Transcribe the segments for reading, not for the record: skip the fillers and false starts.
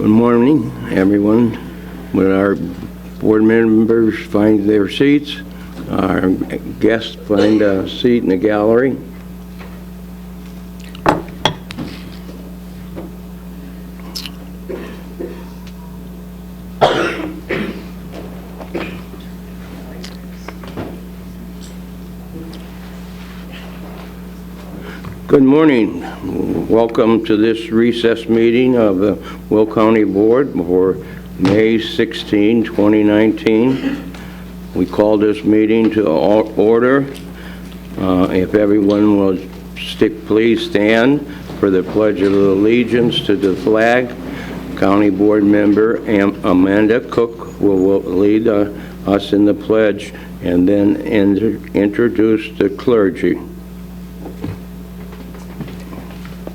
Good morning, everyone. Will our board members find their seats? Our guests find a seat in the gallery. Good morning. Welcome to this recess meeting of the Will County Board for May 16, 2019. We call this meeting to order. If everyone will please stand for the Pledge of Allegiance to the flag. County Board Member Amanda Cook will lead us in the pledge and then introduce the clergy.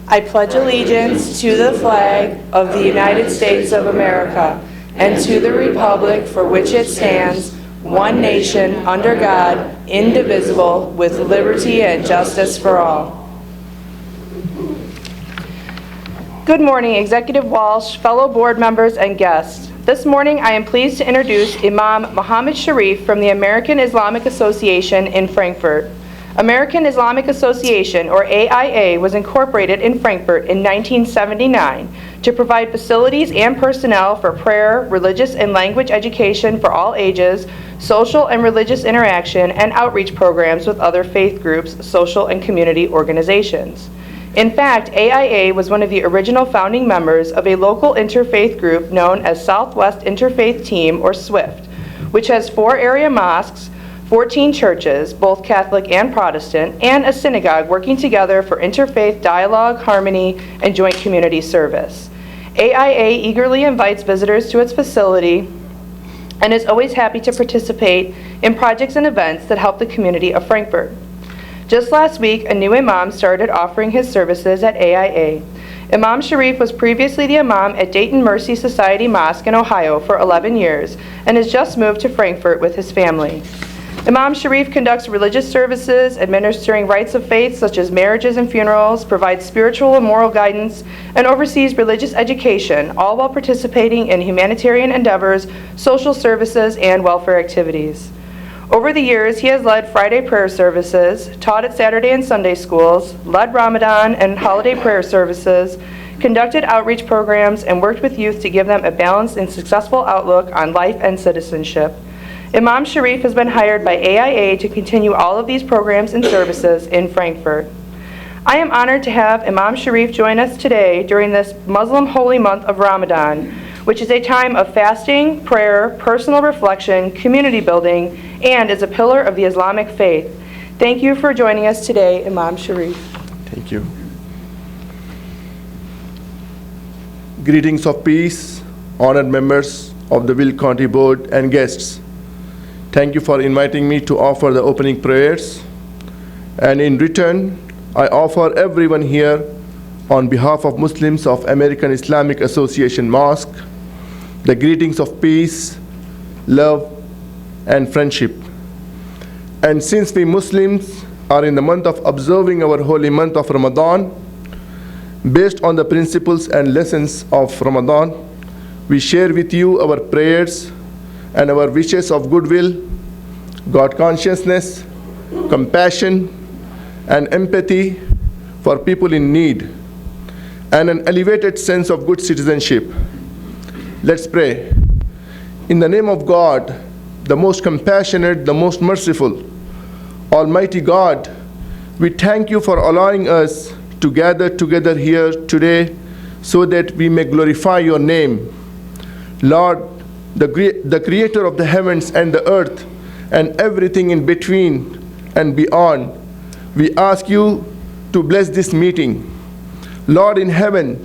I pledge allegiance to the flag of the United States of America and to the republic for which it stands, one nation, under God, indivisible, with liberty and justice for all. Good morning, Executive Walsh, fellow board members, and guests. This morning I am pleased to introduce Imam Muhammad Sharif from the American Islamic Association in Frankfurt. American Islamic Association, or AIA, was incorporated in Frankfurt in 1979 to provide facilities and personnel for prayer, religious and language education for all ages, social and religious interaction, and outreach programs with other faith groups, social and community organizations. In fact, AIA was one of the original founding members of a local interfaith group known as Southwest Interfaith Team, or SWIFT, which has 4 area mosques, 14 churches, both Catholic and Protestant, and a synagogue working together for interfaith dialogue, harmony, and joint community service. AIA eagerly invites visitors to its facility and is always happy to participate in projects and events that help the community of Frankfurt. Just last week, a new imam started offering his services at AIA. Imam Sharif was previously the imam at Dayton Mercy Society Mosque in Ohio for 11 years and has just moved to Frankfurt with his family. Imam Sharif conducts religious services, administering rites of faith such as marriages and funerals, provides spiritual and moral guidance, and oversees religious education, all while participating in humanitarian endeavors, social services, and welfare activities. Over the years, he has led Friday prayer services, taught at Saturday and Sunday schools, led Ramadan and holiday prayer services, conducted outreach programs, and worked with youth to give them a balanced and successful outlook on life and citizenship. Imam Sharif has been hired by AIA to continue all of these programs and services in Frankfurt. I am honored to have Imam Sharif join us today during this Muslim holy month of Ramadan, which is a time of fasting, prayer, personal reflection, community building, and is a pillar of the Islamic faith. Thank you for joining us today, Imam Sharif. Thank you. Greetings of peace, honored members of the Will County Board and guests. Thank you for inviting me to offer the opening prayers. And in return, I offer everyone here, on behalf of Muslims of American Islamic Association Mosque, the greetings of peace, love, and friendship. And since we Muslims are in the month of observing our holy month of Ramadan, based on the principles and lessons of Ramadan, we share with you our prayers and our wishes of goodwill, God consciousness, compassion, and empathy for people in need, and an elevated sense of good citizenship. Let's pray. In the name of God, the most compassionate, the most merciful, Almighty God, we thank you for allowing us to gather together here today so that we may glorify your name. Lord, the creator of the heavens and the earth and everything in between and beyond, we ask you to bless this meeting. Lord in heaven,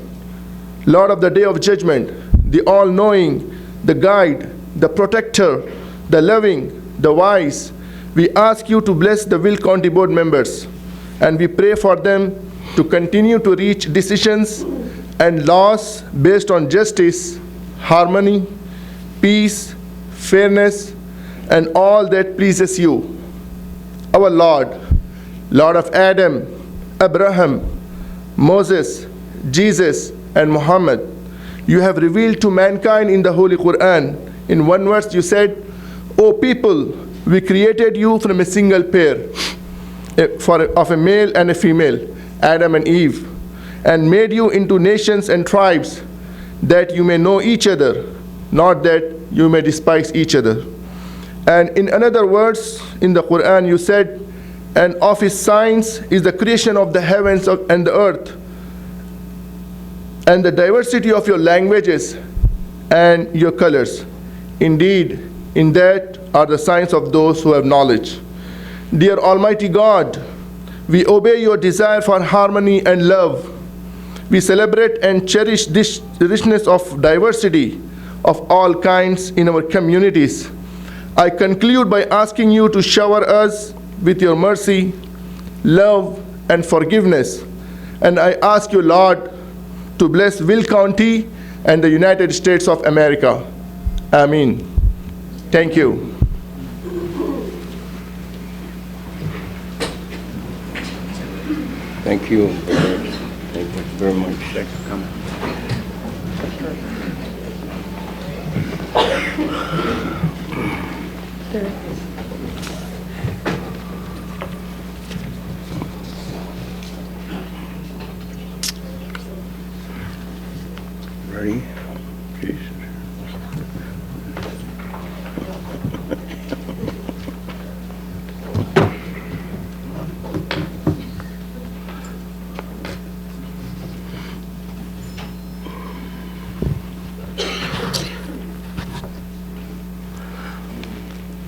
Lord of the day of judgment, the all-knowing, the guide, the protector, the loving, the wise, we ask you to bless the Will County Board members, and we pray for them to continue to reach decisions and laws based on justice, harmony, peace, fairness, and all that pleases you. Our Lord, Lord of Adam, Abraham, Moses, Jesus, and Muhammad, you have revealed to mankind in the Holy Quran. In one verse you said, "O people, we created you from a single pair, of a male and a female, Adam and Eve, and made you into nations and tribes, that you may know each other, not that you may despise each other." And in another verse in the Quran you said, "And of his signs is the creation of the heavens and the earth, and the diversity of your languages and your colors. Indeed, in that are the signs of those who have knowledge." Dear Almighty God, we obey your desire for harmony and love. We celebrate and cherish this richness of diversity of all kinds in our communities. I conclude by asking you to shower us with your mercy, love, and forgiveness. And I ask you, Lord, to bless Will County and the United States of America. Amen. Thank you. Thank you. Thank you very much. Thanks for coming. Ready? Jesus.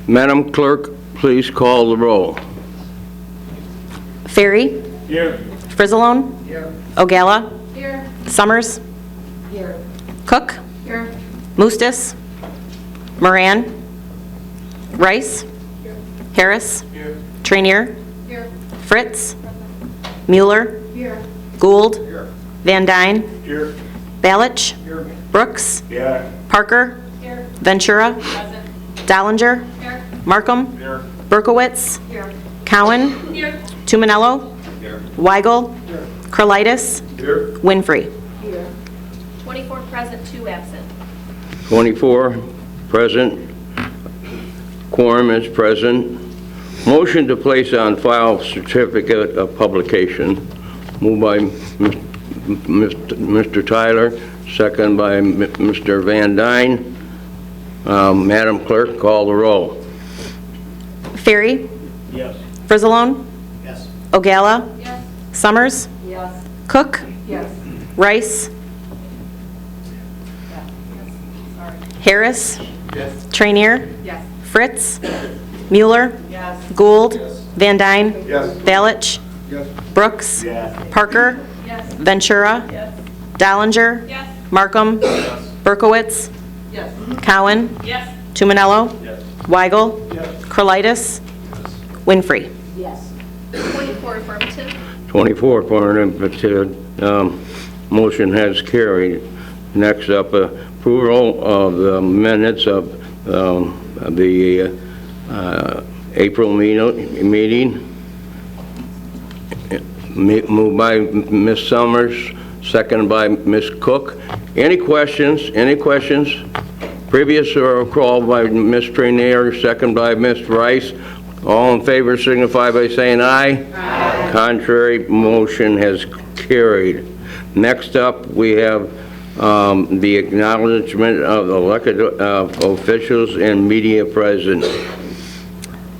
Madam Clerk, please call the roll. Ferry. Here. Frizzalone. Here. Ogala. Here. Summers. Here. Cook. Here. Mustis. Moran. Rice. Harris. Here. Trainier. Here. Fritz. Mueller. Here. Gould. Here. Van Dyne. Here. Balich. Here. Brooks. Yeah. Parker. Here. Ventura. Present. Dollinger. Here. Markham. Here. Berkowitz. Here. Cowan. Here. Tuminello. Here. Weigel. Here. Carlitis. Here. Winfrey. Here. 24 present, 2 absent. 24 present. Quorum is present. Motion to place on file certificate of publication. Moved by Mr. Tyler, second by Mr. Van Dyne. Madam Clerk, call the roll. Ferry. Yes. Frizzalone. Yes. Ogala. Yes. Summers. Yes. Cook. Yes. Rice. Harris. Yes. Trainier. Yes. Fritz. Mueller. Yes. Gould. Van Dyne. Yes. Balich. Yes. Brooks. Yes. Parker. Yes. Ventura. Yes. Dollinger. Yes. Markham. Yes. Berkowitz. Yes. Cowan. Yes. Tuminello. Yes. Weigel. Yes. Carlitis. Winfrey. Yes. 24 affirmative. 24 affirmative. Motion has carried. Next up, approval of the minutes of the April meeting. Moved by Ms. Summers, second by Ms. Cook. Any questions? Any questions? Previous or called by Ms. Trainier, second by Ms. Rice. All in favor signify by saying aye. Aye. Contrary, motion has carried. Next up, we have the acknowledgement of elected officials and media present.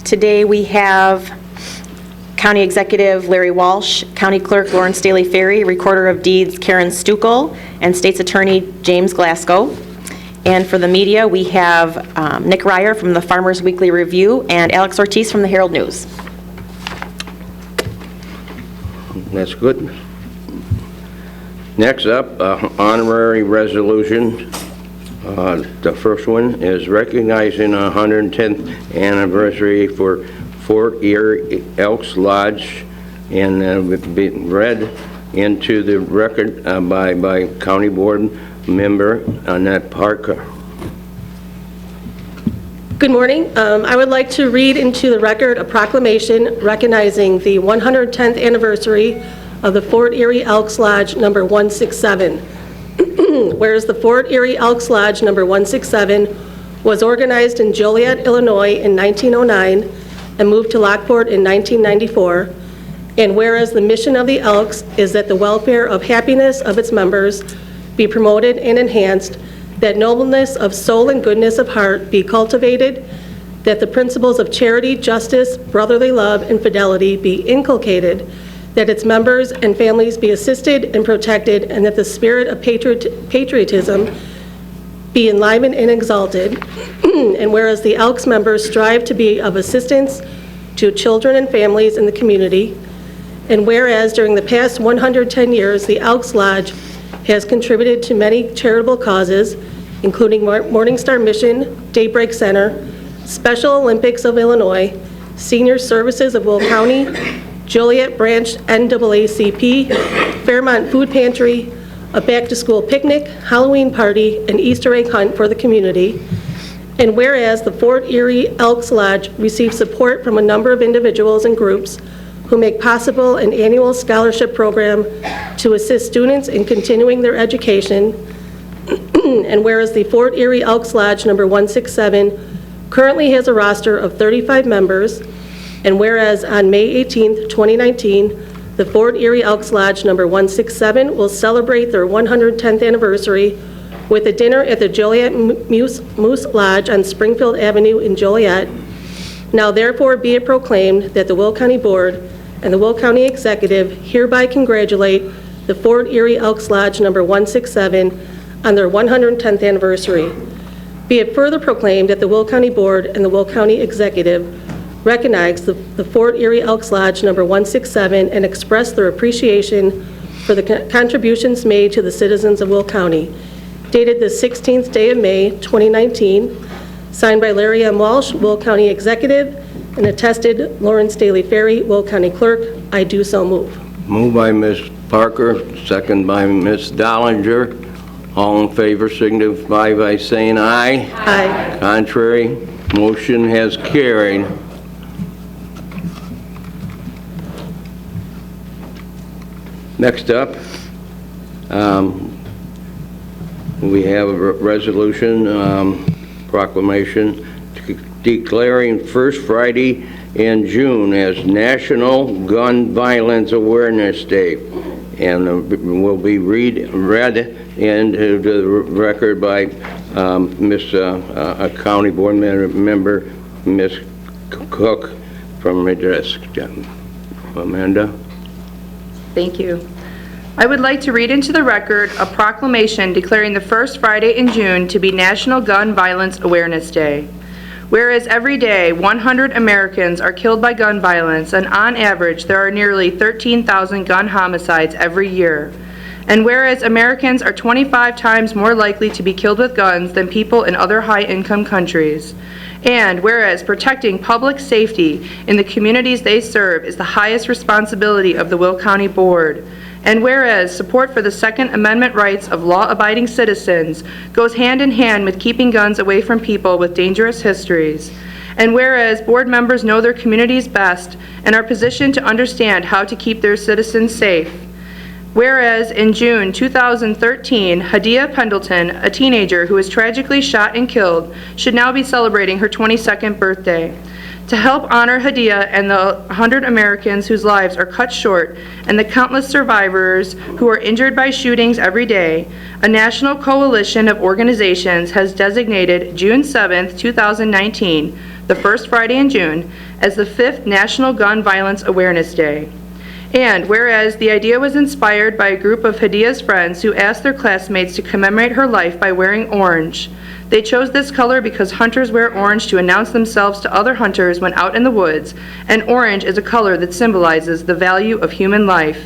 Today we have County Executive Larry Walsh, County Clerk Lawrence Daly Ferry, Recorder of Deeds Karen Stuckel, and State's Attorney James Glasgow. And for the media, we have Nick Ryer from the Farmers Weekly Review and Alex Ortiz from the Herald News. That's good. Next up, honorary resolution. The first one is recognizing 110th anniversary for Fort Erie Elks Lodge, and be read into the record by County Board Member Annette Parker. Good morning. I would like to read into the record a proclamation recognizing the 110th anniversary of the Fort Erie Elks Lodge number 167. Whereas the Fort Erie Elks Lodge Number 167 was organized in Joliet, Illinois in 1909 and moved to Lockport in 1994. And whereas the mission of the Elks is that the welfare of happiness of its members be promoted and enhanced, that nobleness of soul and goodness of heart be cultivated, that the principles of charity, justice, brotherly love, and fidelity be inculcated, that its members and families be assisted and protected, and that the spirit of patriotism be enlivened and exalted. And whereas the Elks members strive to be of assistance to children and families in the community, and whereas during the past 110 years, the Elks Lodge has contributed to many charitable causes, including Morning Star Mission, Daybreak Center, Special Olympics of Illinois, Senior Services of Will County, Joliet Branch NAACP, Fairmont Food Pantry, a back-to-school picnic, Halloween party, and Easter egg hunt for the community. And whereas the Fort Erie Elks Lodge receives support from a number of individuals and groups who make possible an annual scholarship program to assist students in continuing their education. And whereas the Fort Erie Elks Lodge Number 167 currently has a roster of 35 members, and whereas on May 18th, 2019, the Fort Erie Elks Lodge Number 167 will celebrate their 110th anniversary with a dinner at the Joliet Moose Lodge on Springfield Avenue in Joliet. Now therefore be it proclaimed that the Will County Board and the Will County Executive hereby congratulate the Fort Erie Elks Lodge Number 167 on their 110th anniversary. Be it further proclaimed that the Will County Board and the Will County Executive recognize the Fort Erie Elks Lodge Number 167 and express their appreciation for the contributions made to the citizens of Will County. Dated the 16th day of May, 2019, signed by Larry M. Walsh, Will County Executive, and attested Lawrence Daly Ferry, Will County Clerk. I do so move. Moved by Ms. Parker, second by Ms. Dollinger. All in favor signify by saying aye. Aye. Contrary, motion has carried. Next up, we have a resolution, proclamation declaring first Friday in June as National Gun Violence Awareness Day, and will be read into the record by County Board Member Ms. Cook from the desk. Amanda? Thank you. I would like to read into the record a proclamation declaring the first Friday in June to be National Gun Violence Awareness Day. Whereas every day 100 Americans are killed by gun violence, and on average there are nearly 13,000 gun homicides every year. And whereas Americans are 25 times more likely to be killed with guns than people in other high-income countries. And whereas protecting public safety in the communities they serve is the highest responsibility of the Will County Board. And whereas support for the Second Amendment rights of law-abiding citizens goes hand in hand with keeping guns away from people with dangerous histories. And whereas board members know their communities best and are positioned to understand how to keep their citizens safe. Whereas in June 2013, Hadia Pendleton, a teenager who was tragically shot and killed, should now be celebrating her 22nd birthday. To help honor Hadia and the 100 Americans whose lives are cut short and the countless survivors who are injured by shootings every day, a national coalition of organizations has designated June 7, 2019, the first Friday in June, as the 5th National Gun Violence Awareness Day. And whereas the idea was inspired by a group of Hadia's friends who asked their classmates to commemorate her life by wearing orange. They chose this color because hunters wear orange to announce themselves to other hunters when out in the woods, and orange is a color that symbolizes the value of human life.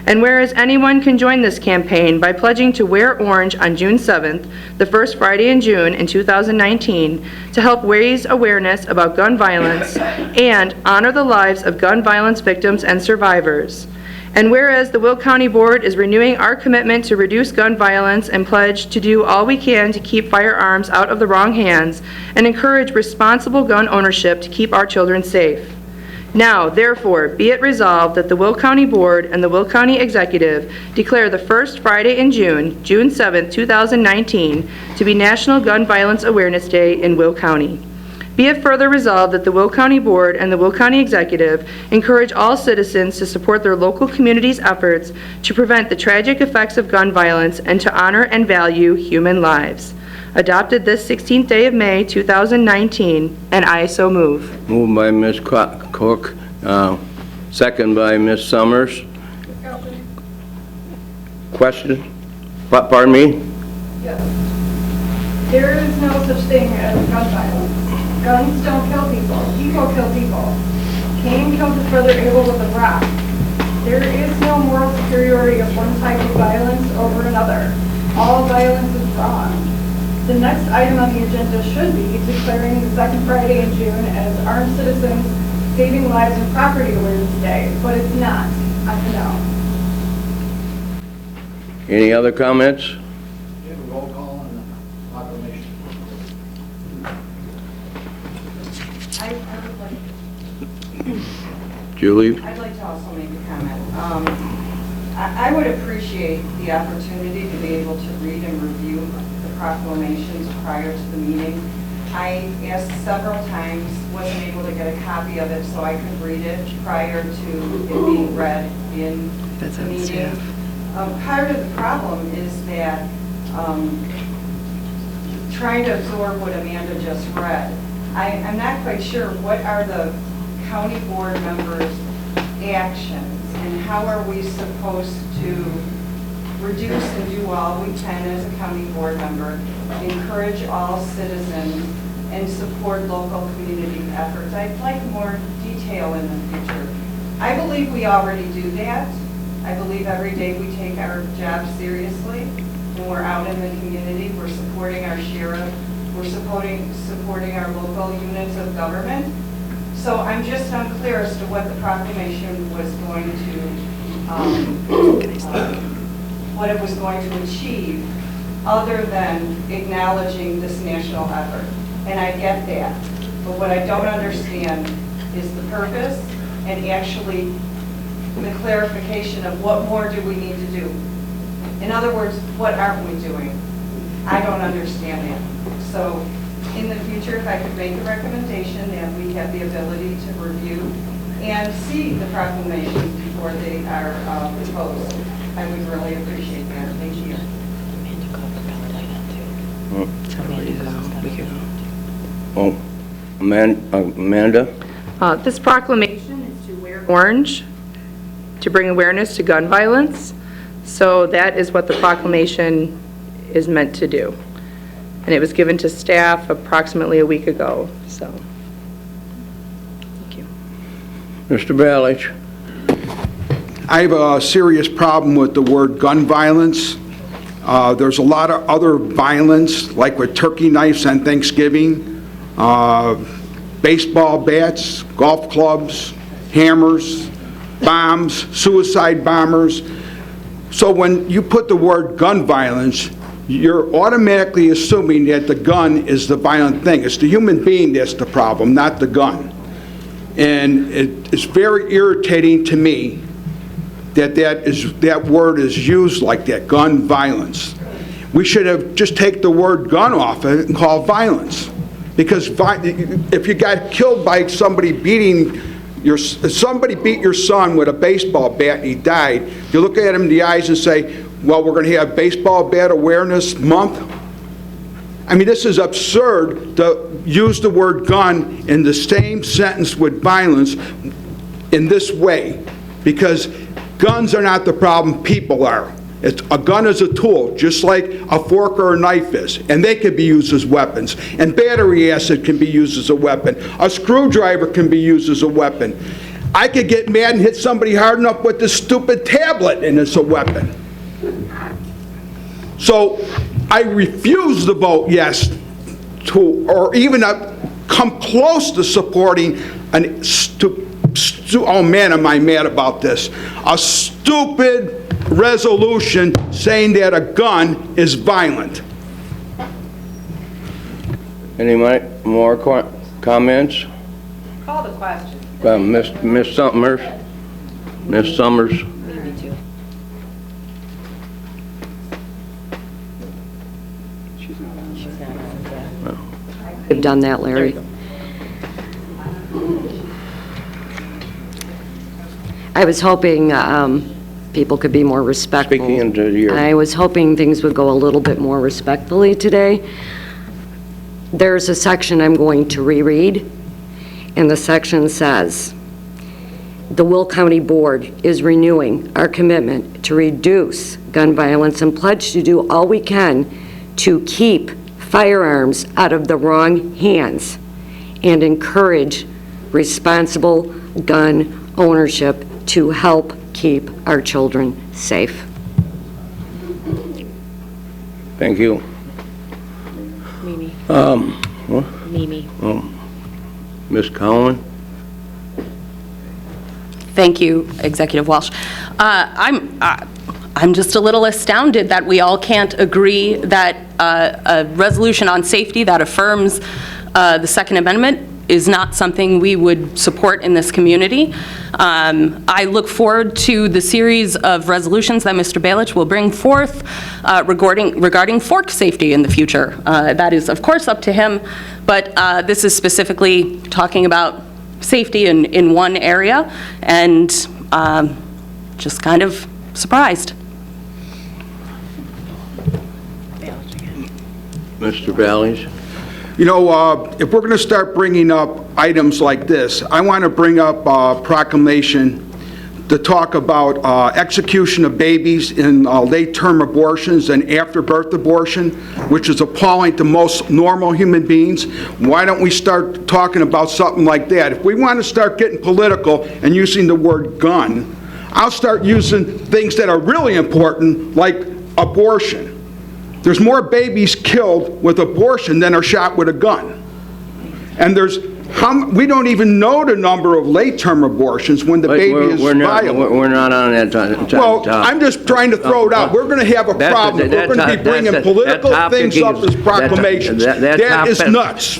And whereas anyone can join this campaign by pledging to wear orange on June 7th, the first Friday in June in 2019, to help raise awareness about gun violence and honor the lives of gun violence victims and survivors. And whereas the Will County Board is renewing our commitment to reduce gun violence and pledge to do all we can to keep firearms out of the wrong hands and encourage responsible gun ownership to keep our children safe. Now, therefore, be it resolved that the Will County Board and the Will County Executive declare the first Friday in June, June 7, 2019, to be National Gun Violence Awareness Day in Will County. Be it further resolved that the Will County Board and the Will County Executive encourage all citizens to support their local community's efforts to prevent the tragic effects of gun violence and to honor and value human lives. Adopted this 16th day of May, 2019, and I so move. Moved by Ms. Cook, second by Ms. Summers. Question? Pardon me? Yes. There is no such thing as gun violence. Guns don't kill people. People kill people. Cain killed his brother Abel with a rock. There is no moral superiority of one type of violence over another. All violence is wrong. The next item on the agenda should be declaring the second Friday in June as Armed Citizens Saving Lives and Property Awareness Day, but it's not. I know. Any other comments? We have a roll call and a proclamation. I would like, Julie? I'd like to also make a comment. I would appreciate the opportunity to be able to read and review the proclamations prior to the meeting. I asked several times, wasn't able to get a copy of it so I could read it prior to it being read in the meeting. Part of the problem is that trying to absorb what Amanda just read. I'm not quite sure what are the county board members' actions and how are we supposed to reduce and do all we can as a county board member, encourage all citizens, and support local community efforts. I'd like more detail in the future. I believe we already do that. I believe every day we take our job seriously. When we're out in the community, we're supporting our sheriff, we're supporting our local units of government. So I'm just unclear as to what the proclamation was going to, what it was going to achieve, other than acknowledging this national effort. And I get that. But what I don't understand is the purpose and actually the clarification of what more do we need to do. In other words, what aren't we doing? I don't understand that. So in the future, if I could make a recommendation that we have the ability to review and see the proclamations before they are proposed, I would really appreciate that. Thank you. Oh, Amanda? This proclamation is to wear orange to bring awareness to gun violence. So that is what the proclamation is meant to do. And it was given to staff approximately a week ago, so. Thank you. Mr. Balich? I have a serious problem with the word gun violence. There's a lot of other violence, like with turkey knives on Thanksgiving, baseball bats, golf clubs, hammers, bombs, suicide bombers. So when you put the word gun violence, you're automatically assuming that the gun is the violent thing. It's the human being that's the problem, not the gun. And it's very irritating to me that word is used like that, gun violence. We should have just take the word gun off it and call violence. Because if you got killed by somebody beating if somebody beat your son with a baseball bat and he died, you look at him in the eyes and say, well, we're going to have Baseball Bat Awareness Month? I mean, this is absurd to use the word gun in the same sentence with violence in this way, because guns are not the problem, people are. A gun is a tool, just like a fork or a knife is, and they can be used as weapons. And battery acid can be used as a weapon. A screwdriver can be used as a weapon. I could get mad and hit somebody hard enough with this stupid tablet, and it's a weapon. So I refuse to vote yes to, or even come close to supporting oh man, am I mad about this, a stupid resolution saying that a gun is violent. Any more comments? Call the question. Miss Summers? Miss Summers? I've done that, Larry. I was hoping people could be more respectful. Speaking into your... I was hoping things would go a little bit more respectfully today. There's a section I'm going to reread, and the section says, "The Will County Board is renewing our commitment to reduce gun violence and pledge to do all we can to keep firearms out of the wrong hands and encourage responsible gun ownership to help keep our children safe." Thank you. Mimi. What? Mimi. Ms. Cowan? Thank you, Executive Walsh. I'm just a little astounded that we all can't agree that a resolution on safety that affirms the Second Amendment is not something we would support in this community. I look forward to the series of resolutions that Mr. Balich will bring forth regarding fork safety in the future. That is, of course, up to him, but this is specifically talking about safety in one area, and just kind of surprised. Mr. Valles? You know, if we're going to start bringing up items like this, I want to bring up a proclamation to talk about execution of babies in late-term abortions and after-birth abortion, which is appalling to most normal human beings. Why don't we start talking about something like that? If we want to start getting political and using the word gun, I'll start using things that are really important, like abortion. There's more babies killed with abortion than are shot with a gun. And we don't even know the number of late-term abortions when the baby is violent. We're not on that topic. Well, I'm just trying to throw it out. We're going to have a problem. We're going to be bringing political things up as proclamations. That is nuts.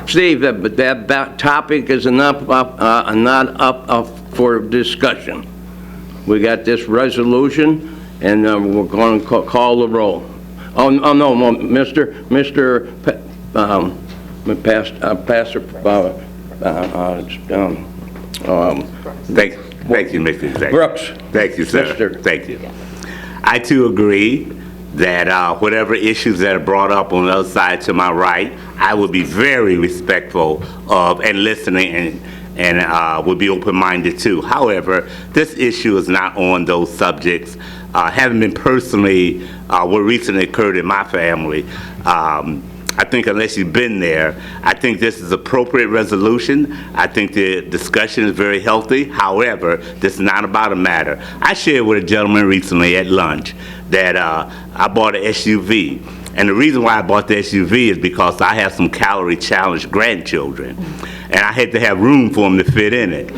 Steve, that topic is not up for discussion. We got this resolution, and we're going to call the roll. Oh, no, Pastor, Thank you, Mr. Executive. Brooks. Thank you, sir. Thank you. I too agree that whatever issues that are brought up on the other side to my right, I would be very respectful of and listening and would be open-minded too. However, this issue is not on those subjects. Having been personally what recently occurred in my family, I think unless you've been there, I think this is appropriate resolution. I think the discussion is very healthy. However, this is not about a matter. I shared with a gentleman recently at lunch that I bought an SUV. And the reason why I bought the SUV is because I have some calorie-challenged grandchildren. And I had to have room for them to fit in it.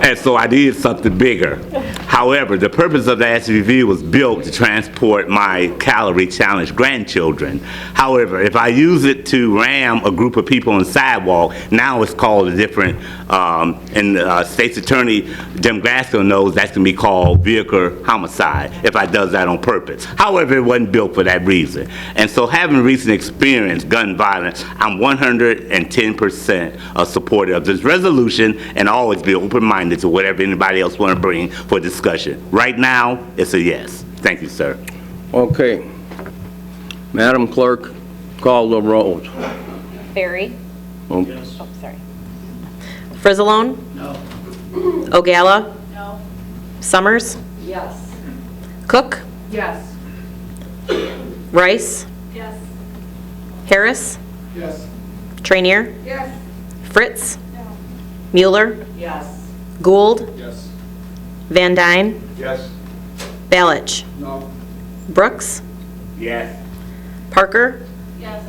And so I needed something bigger. However, the purpose of the SUV was built to transport my calorie-challenged grandchildren. However, if I use it to ram a group of people on the sidewalk, now it's called a different, and State's Attorney Jim Glasgow knows that's going to be called vehicle homicide if I does that on purpose. However, it wasn't built for that reason. And so having recent experience gun violence, I'm 110% a supporter of this resolution and always be open-minded to whatever anybody else want to bring for discussion. Right now, it's a yes. Thank you, sir. Okay. Madam Clerk, call the rolls. Ferry. Yes. Oh, sorry. Frizzalone? No. Ogala? No. Summers? Yes. Cook? Yes. Rice? Yes. Harris? Yes. Trainier? Yes. Fritz? No. Mueller? Yes. Gould? Yes. Van Dyne? Yes. Balich? No. Brooks? Yes. Parker? Yes.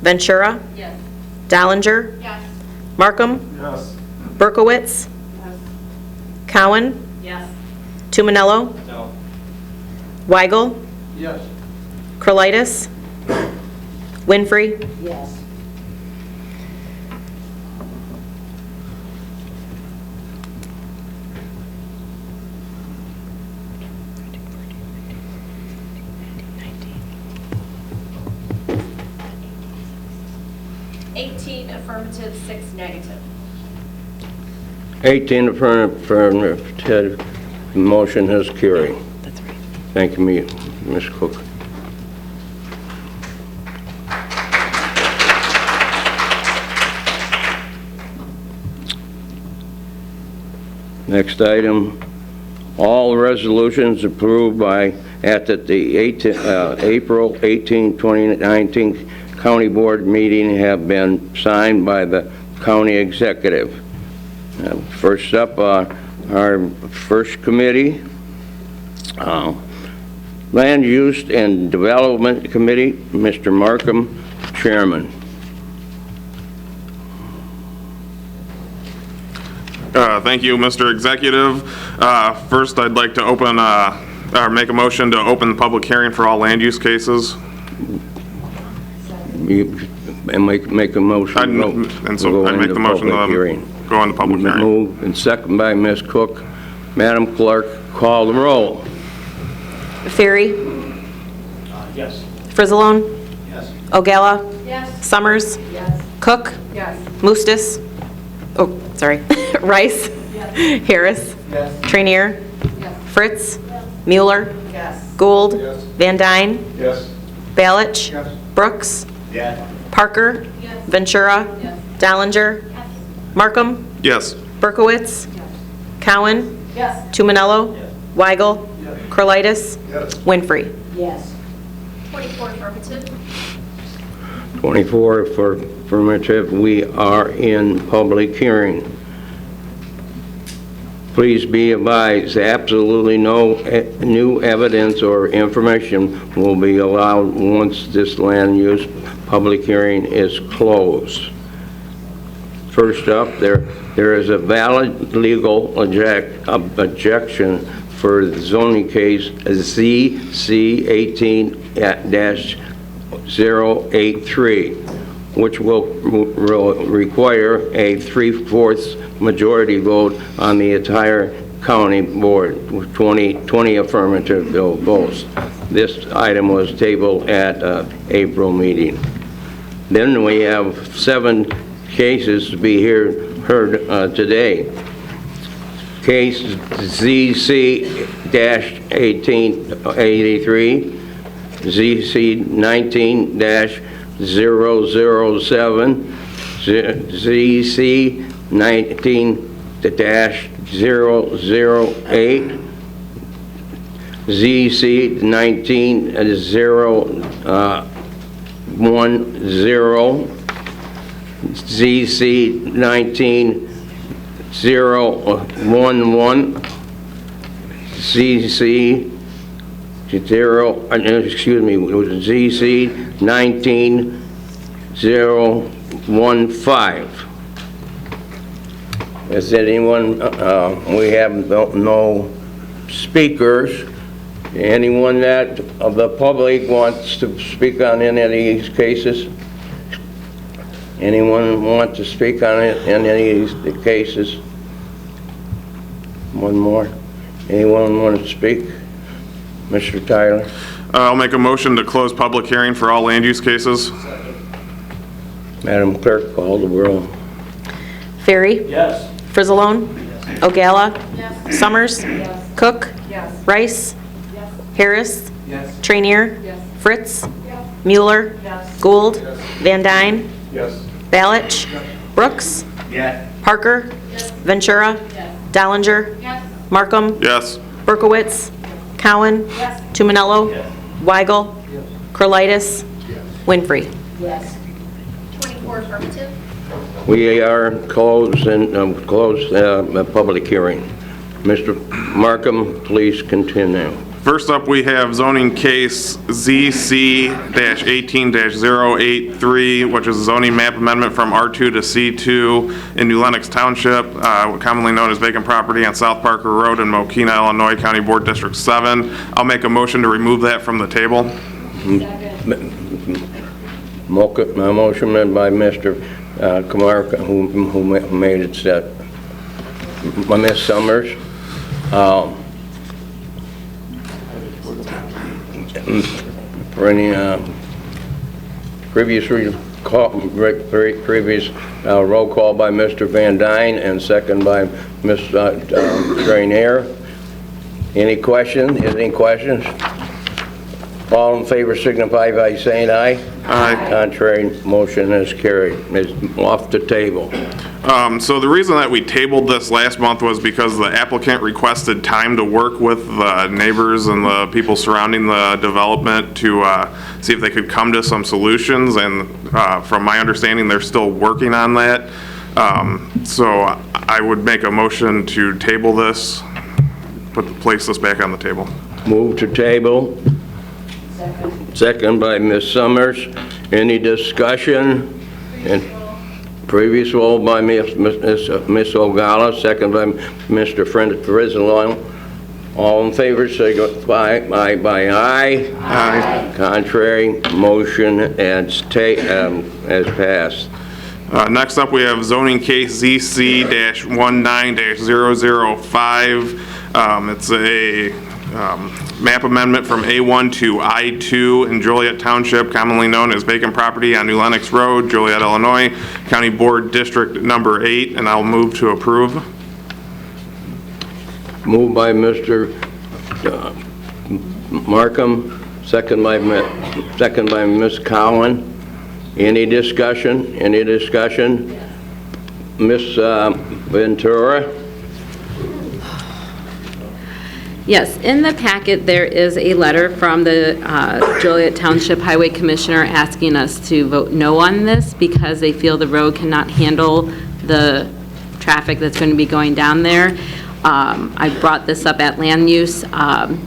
Ventura? Yes. Dollinger? Yes. Markham? Yes. Berkowitz? Yes. Cowan? Yes. Tumanello? No. Weigel? Yes. Krolitis? Winfrey? Yes. 18 affirmative, 6 negative. 18 affirmative, motion has carried. That's right. Thank you, Ms. Cook. Next item, all resolutions approved at the April 18, 2019 County Board meeting have been signed by the county executive. First up, our first committee, Land Use and Development Committee, Mr. Markham, Chairman. Thank you, Mr. Executive. First, I'd like to open, or make a motion to open the public hearing for all land use cases. And make a motion. And so I'd make the motion to go into public hearing. Moved and second by Ms. Cook. Madam Clerk, call the roll. Ferry. Yes. Frizzalone. Yes. Ogala. Yes. Summers. Yes. Cook. Yes. Mustis. Oh, sorry. Rice. Yes. Harris. Yes. Trainier. Yes. Fritz. Mueller. Yes. Gould. Yes. Van Dyne. Yes. Balich. Yes. Brooks. Yes. Parker. Yes. Ventura. Yes. Dallinger. Yes. Markham. Yes. Berkowitz. Cowan. Yes. Tumanello. Weigel. Yes. Crolitis. Yes. Winfrey. Yes. 24 affirmative. 24 for affirmative. We are in public hearing. Please be advised, absolutely no new evidence or information will be allowed once this land use public hearing is closed. First up, there is a valid legal objection for the zoning case ZC 18-083, which will require a 3/4 majority vote on the entire county board with 20 affirmative votes. This item was tabled at April meeting. Then we have 7 cases to be heard today. Case ZC-1883, ZC 19-007, ZC 19-008, ZC 19-010, ZC 19-011, ZC 19-015. Is anyone, we have no speakers. Anyone that of the public wants to speak on any of these cases? Anyone want to speak on any of these cases? One more. Anyone want to speak? Mr. Tyler? I'll make a motion to close public hearing for all land use cases. Madam Clerk, call the roll. Ferry. Yes. Frizzalone. Ogala. Yes. Summers. Yes. Cook. Yes. Rice. Yes. Harris. Yes. Trainier. Yes. Fritz. Yes. Mueller. Yes. Gould. Van Dyne. Yes. Balich. Brooks. Yes. Parker. Yes. Ventura. Yes. Dallinger. Yes. Markham. Yes. Berkowitz. Cowan. Yes. Tumanello. Yes. Weigel. Yes. Crolitis. Winfrey. Yes. 24 affirmative. We are closed the public hearing. Mr. Markham, please continue. First up, we have zoning case ZC-18-083, which is a zoning map amendment from R2 to C2 in New Lenox Township, commonly known as vacant property on South Parker Road in Mokina, Illinois, County Board District 7. I'll make a motion to remove that from the table. Motion made by Mr. Kamarka, who made it set. By Ms. Summers. For any previous previous roll call by Mr. Van Dyne and second by Ms. Strainier. Any questions? Any questions? All in favor signify by saying aye. Aye. Contrary, motion is carried. It's off the table. So the reason that we tabled this last month was because the applicant requested time to work with the neighbors and the people surrounding the development to see if they could come to some solutions, and from my understanding, they're still working on that. So I would make a motion to table this, place this back on the table. Move to table. Second by Ms. Summers. Any discussion? And previous roll by Ms. Ogala, second by Mr. Frizzlon. All in favor, signify by aye. Aye. Contrary, motion as passed. Next up, we have zoning case ZC-19-005. It's a map amendment from A1 to I2 in Joliet Township, commonly known as vacant property on New Lenox Road, Joliet, Illinois, County Board District Number 8, and I'll move to approve. Moved by Mr. Markham, second by Ms. Cowan. Any discussion? Any discussion? Ms. Ventura? Yes, in the packet there is a letter from the Joliet Township Highway Commissioner asking us to vote no on this because they feel the road cannot handle the traffic that's going to be going down there. I brought this up at land use.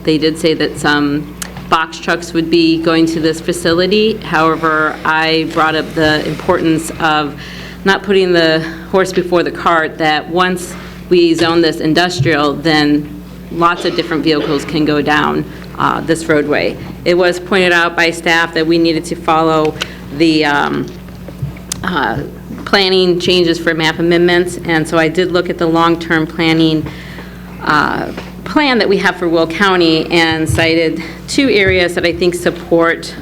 They did say that some box trucks would be going to this facility. However, I brought up the importance of not putting the horse before the cart, that once we zone this industrial, then lots of different vehicles can go down this roadway. It was pointed out by staff that we needed to follow the planning changes for map amendments, and so I did look at the long-term planning plan that we have for Will County and cited two areas that I think support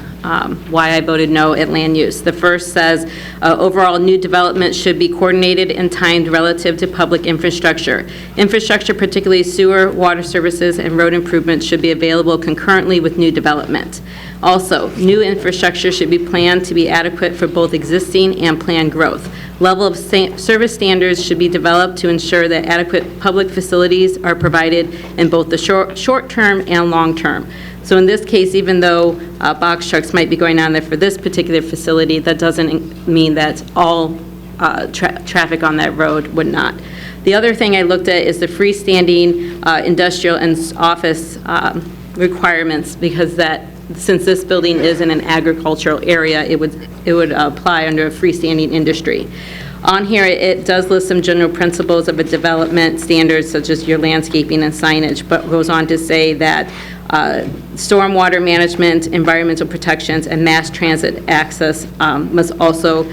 why I voted no at land use. The first says overall new development should be coordinated and timed relative to public infrastructure. Infrastructure, particularly sewer, water services, and road improvements should be available concurrently with new development. Also, new infrastructure should be planned to be adequate for both existing and planned growth. Level of service standards should be developed to ensure that adequate public facilities are provided in both the short-term and long-term. So in this case, even though box trucks might be going on there for this particular facility, that doesn't mean that all traffic on that road would not. The other thing I looked at is the freestanding industrial and office requirements, because that, since this building is in an agricultural area, it would apply under a freestanding industry. On here, it does list some general principles of a development standards, such as your landscaping and signage, but goes on to say that stormwater management, environmental protections, and mass transit access must also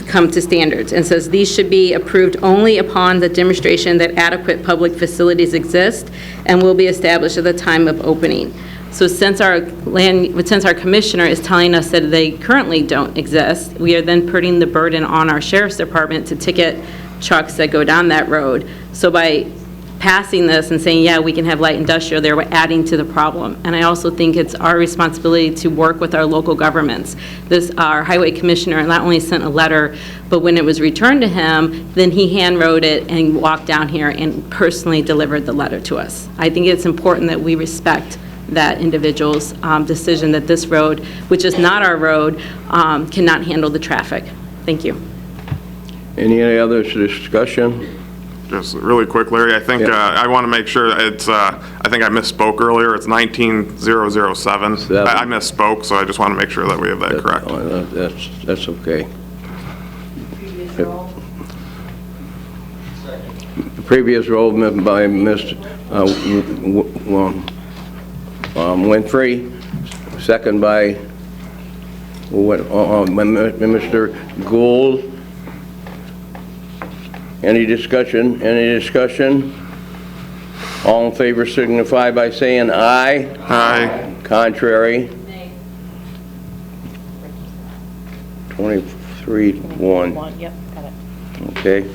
come to standards, and says these should be approved only upon the demonstration that adequate public facilities exist and will be established at the time of opening. So since our commissioner is telling us that they currently don't exist, we are then putting the burden on our sheriff's department to ticket trucks that go down that road. So by passing this and saying, yeah, we can have light industrial there, we're adding to the problem. And I also think it's our responsibility to work with our local governments. Our highway commissioner not only sent a letter, but when it was returned to him, then he hand wrote it and walked down here and personally delivered the letter to us. I think it's important that we respect that individual's decision that this road, which is not our road, cannot handle the traffic. Thank you. Any other discussion? Just really quick, Larry, I think I want to make sure it's, I think I misspoke earlier, it's 19007. I misspoke, so I just want to make sure that we have that correct. That's okay. The previous roll by Mr. Winfrey, second by Mr. Gould. Any discussion? Any discussion? All in favor signify by saying aye. Aye. Contrary? 23-1. Yep, got it. Okay.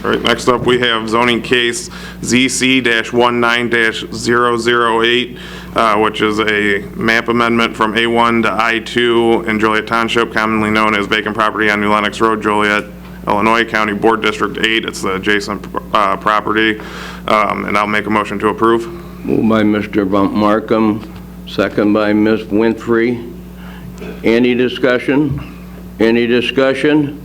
All right, next up, we have zoning case ZC-19-008, which is a map amendment from A1 to I2 in Joliet Township, commonly known as vacant property on New Lenox Road, Joliet, Illinois, County Board District 8. It's the adjacent property, and I'll make a motion to approve. Moved by Mr. Markham, second by Ms. Winfrey. Any discussion? Any discussion?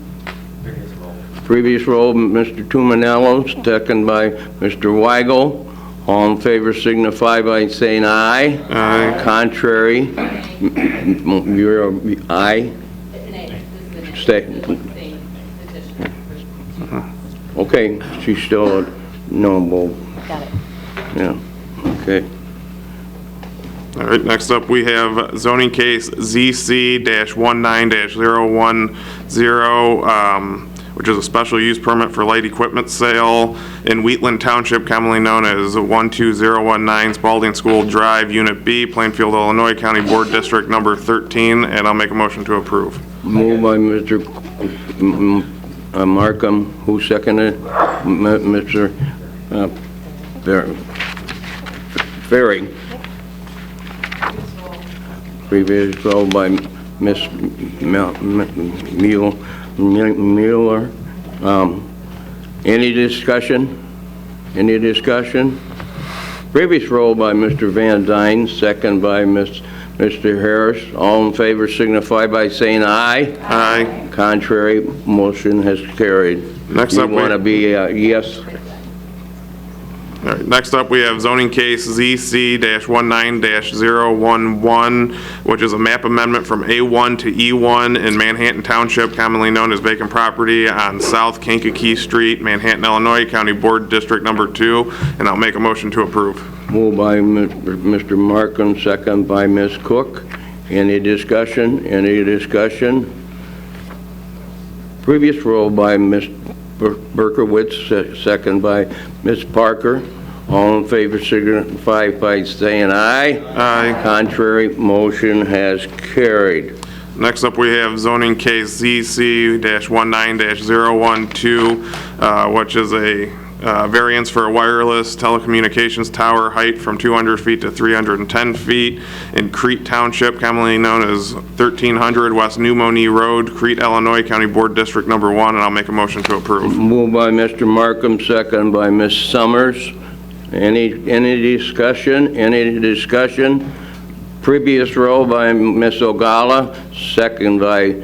Previous roll, Mr. Tumanello, second by Mr. Weigel. All in favor signify by saying aye. Aye. Contrary? You're aye? Stay. Okay, she's still no vote. Got it. Yeah, okay. All right, next up, we have zoning case ZC-19-010, which is a special use permit for light equipment sale in Wheatland Township, commonly known as 12019 Spalding School Drive, Unit B, Plainfield, Illinois, County Board District Number 13, and I'll make a motion to approve. Moved by Mr. Markham, who seconded? Mr. Ferry. Previous roll by Ms. Mueller. Any discussion? Any discussion? Previous roll by Mr. Van Dyne, second by Mr. Harris. All in favor signify by saying aye. Aye. Contrary, motion has carried. Next up, you want to be yes? All right, next up, we have zoning case ZC-19-011, which is a map amendment from A1 to E1 in Manhattan Township, commonly known as vacant property on South Kankakee Street, Manhattan, Illinois, County Board District Number 2, and I'll make a motion to approve. Moved by Mr. Markham, second by Ms. Cook. Any discussion? Any discussion? Previous roll by Ms. Berkowitz, second by Ms. Parker. All in favor signify by saying aye. Aye. Contrary, motion has carried. Next up, we have zoning case ZC-19-012, which is a variance for a wireless telecommunications tower height from 200 feet to 310 feet in Crete Township, commonly known as 1300 West New Monee Road, Crete, Illinois, County Board District Number 1, and I'll make a motion to approve. Moved by Mr. Markham, second by Ms. Summers. Any discussion? Any discussion? Previous roll by Ms. Ogala, second by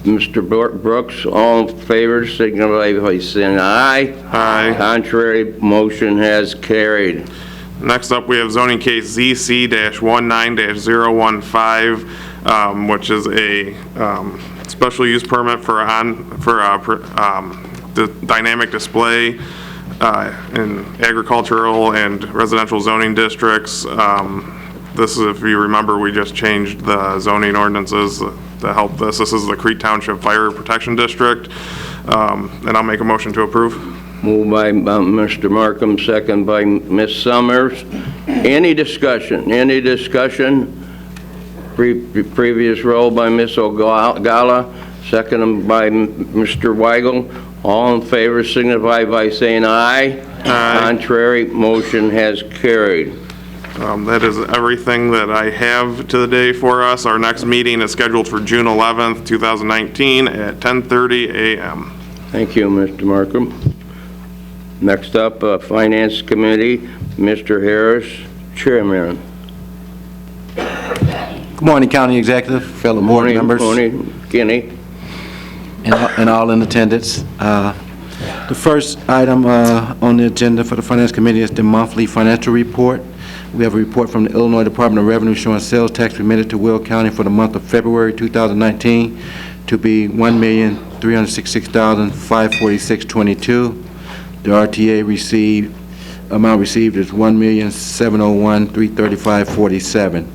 Mr. Brooks. All in favor signify by saying aye. Aye. Contrary, motion has carried. Next up, we have zoning case ZC-19-015, which is a special use permit for the dynamic display in agricultural and residential zoning districts. This is, if you remember, we just changed the zoning ordinances to help this. This is the Crete Township Fire Protection District, and I'll make a motion to approve. Moved by Mr. Markham, second by Ms. Summers. Any discussion? Any discussion? Previous roll by Ms. Ogala, second by Mr. Weigel. All in favor signify by saying aye. Aye. Contrary, motion has carried. That is everything that I have today for us. Our next meeting is scheduled for June 11th, 2019 at 10:30 a.m. Thank you, Mr. Markham. Next up, Finance Committee, Mr. Harris, Chairman. Good morning, County Executive, fellow board members, Morning, Guinea. and all in attendance. The first item on the agenda for the Finance Committee is the monthly financial report. We have a report from the Illinois Department of Revenue showing sales tax remitted to Will County for the month of February 2019 to be $1,366,546.22. The RTA amount received is $1,701,335.47.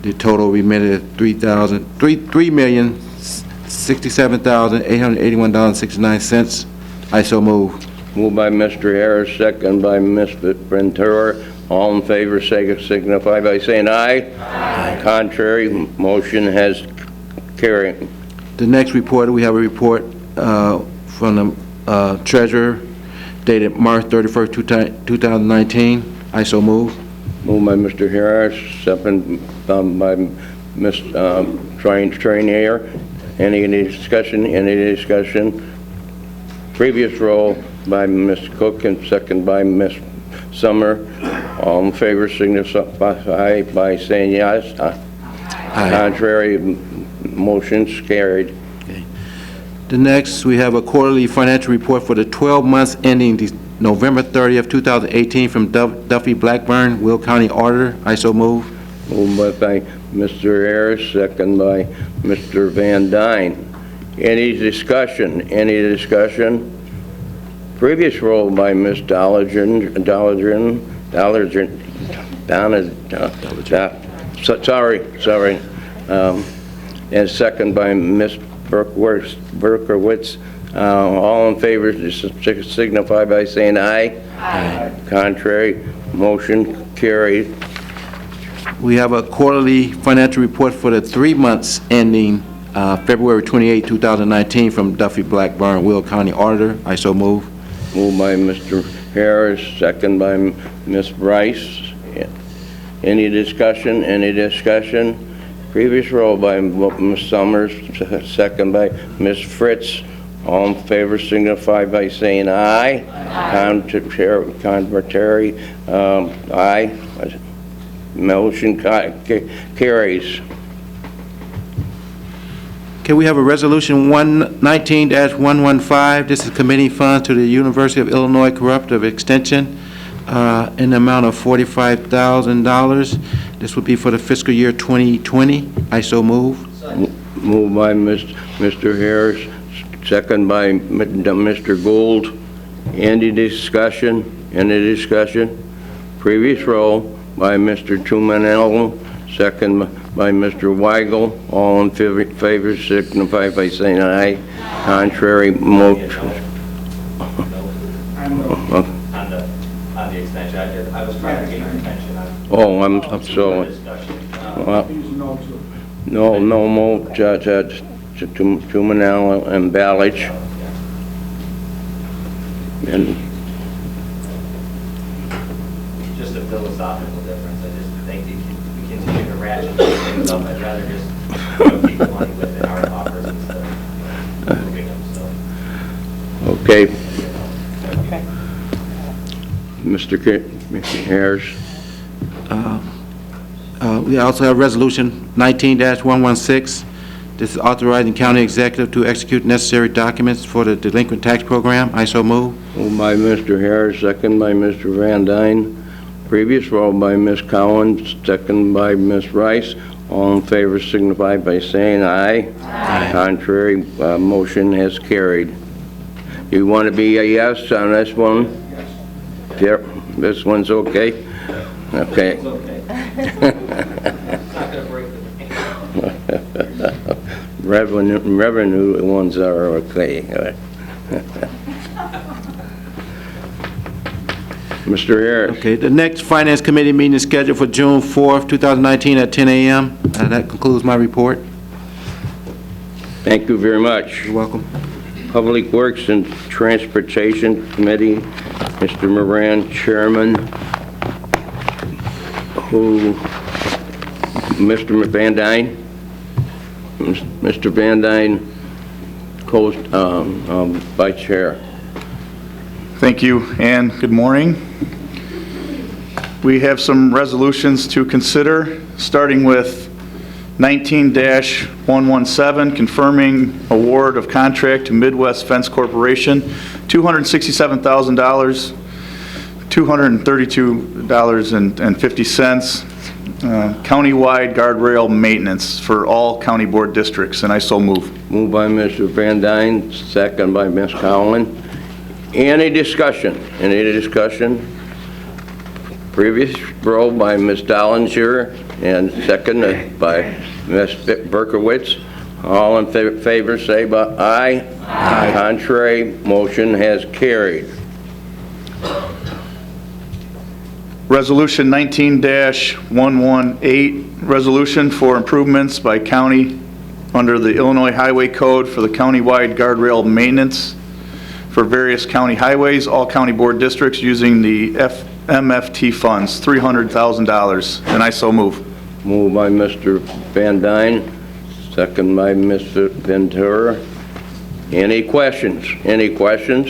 The total remitted is $3,067,881.69. I so move. Moved by Mr. Harris, second by Ms. Ventura. All in favor, signify by saying aye. Aye. Contrary, motion has carried. The next report, we have a report from the treasurer dated March 31st, 2019. I so move. Moved by Mr. Harris, second by Ms. Trainier. Any discussion? Any discussion? Previous roll by Ms. Cook and second by Ms. Summer. All in favor signify by saying yes. Aye. Contrary, motion's carried. Okay. The next, we have a quarterly financial report for the 12 months ending November 30th, 2018 from Duffy Blackburn, Will County Auditor. I so move. Moved by Mr. Harris, second by Mr. Van Dyne. Any discussion? Any discussion? Previous roll by Ms. Sorry. And second by Ms. Berkowitz. All in favor, signify by saying aye. Aye. Contrary, motion carried. We have a quarterly financial report for the 3 months ending February 28, 2019 from Duffy Blackburn, Will County Auditor. I so move. Moved by Mr. Harris, second by Ms. Rice. Any discussion? Any discussion? Previous roll by Ms. Summers, second by Ms. Fritz. All in favor signify by saying aye. Aye. Contrary, aye. Motion carries. Okay, we have a resolution 119-115. This is committing funds to the University of Illinois Corrective Extension in the amount of $45,000. This would be for the fiscal year 2020. I so move. Moved by Mr. Harris, second by Mr. Gould. Any discussion? Any discussion? Previous roll by Mr. Tumanello, second by Mr. Weigel. All in favor signify by saying aye. Contrary, motion. On the extension, I was trying to get your attention on. Oh, I'm sorry. No more, Tumanello and Ballich. And Just a philosophical difference. I just think we continue to ratchet things up. I'd rather just keep the money within our offers instead of moving them, so. okay. Mr. Harris. We also have resolution 19-116. This is authorizing county executive to execute necessary documents for the delinquent tax program. I so move. Moved by Mr. Harris, second by Mr. Van Dyne. Previous roll by Ms. Collins, second by Ms. Rice. All in favor signify by saying aye. Aye. Contrary, motion has carried. You want to be a yes on this one? Yes. This one's okay? Okay. It's okay. It's not going to break the bank. Revenue ones are okay. Mr. Harris. Okay, the next Finance Committee meeting is scheduled for June 4th, 2019 at 10 a.m. That concludes my report. Thank you very much. You're welcome. Public Works and Transportation Committee, Mr. Moran, Chairman, Mr. Van Dyne, Mr. Van Dyne, Vice Chair. Thank you, and good morning. We have some resolutions to consider, starting with 19-117, confirming award of contract to Midwest Fence Corporation, $267,000, $232.50, countywide guardrail maintenance for all county board districts, and I so move. Moved by Mr. Van Dyne, second by Ms. Collins. Any discussion? Any discussion? Previous roll by Ms. Dollinger and second by Ms. Berkowitz. All in favor say aye. Aye. Contrary, motion has carried. Resolution 19-118, resolution for improvements by county under the Illinois Highway Code for the countywide guardrail maintenance for various county highways, all county board districts using the MFT funds, $300,000, and I so move. Moved by Mr. Van Dyne, second by Mr. Ventura. Any questions? Any questions?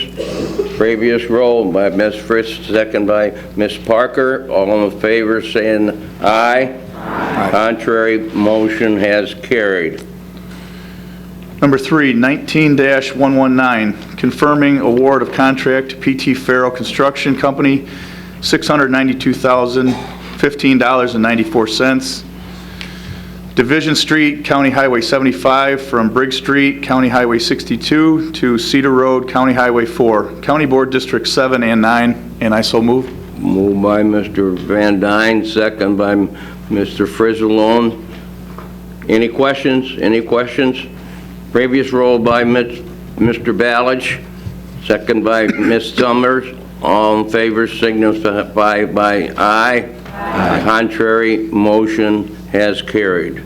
Previous roll by Ms. Fritz, second by Ms. Parker. All in favor saying aye. Aye. Contrary, motion has carried. Number 3, 19-119, confirming award of contract to PT Farrell Construction Company, $692,015.94. Division Street, County Highway 75, from Briggs Street, County Highway 62, to Cedar Road, County Highway 4, County Board District 7 and 9, and I so move. Moved by Mr. Van Dyne, second by Mr. Frizzalone. Any questions? Any questions? Previous roll by Mr. Ballage, second by Ms. Summers. All in favor signify by aye. Aye. Contrary, motion has carried.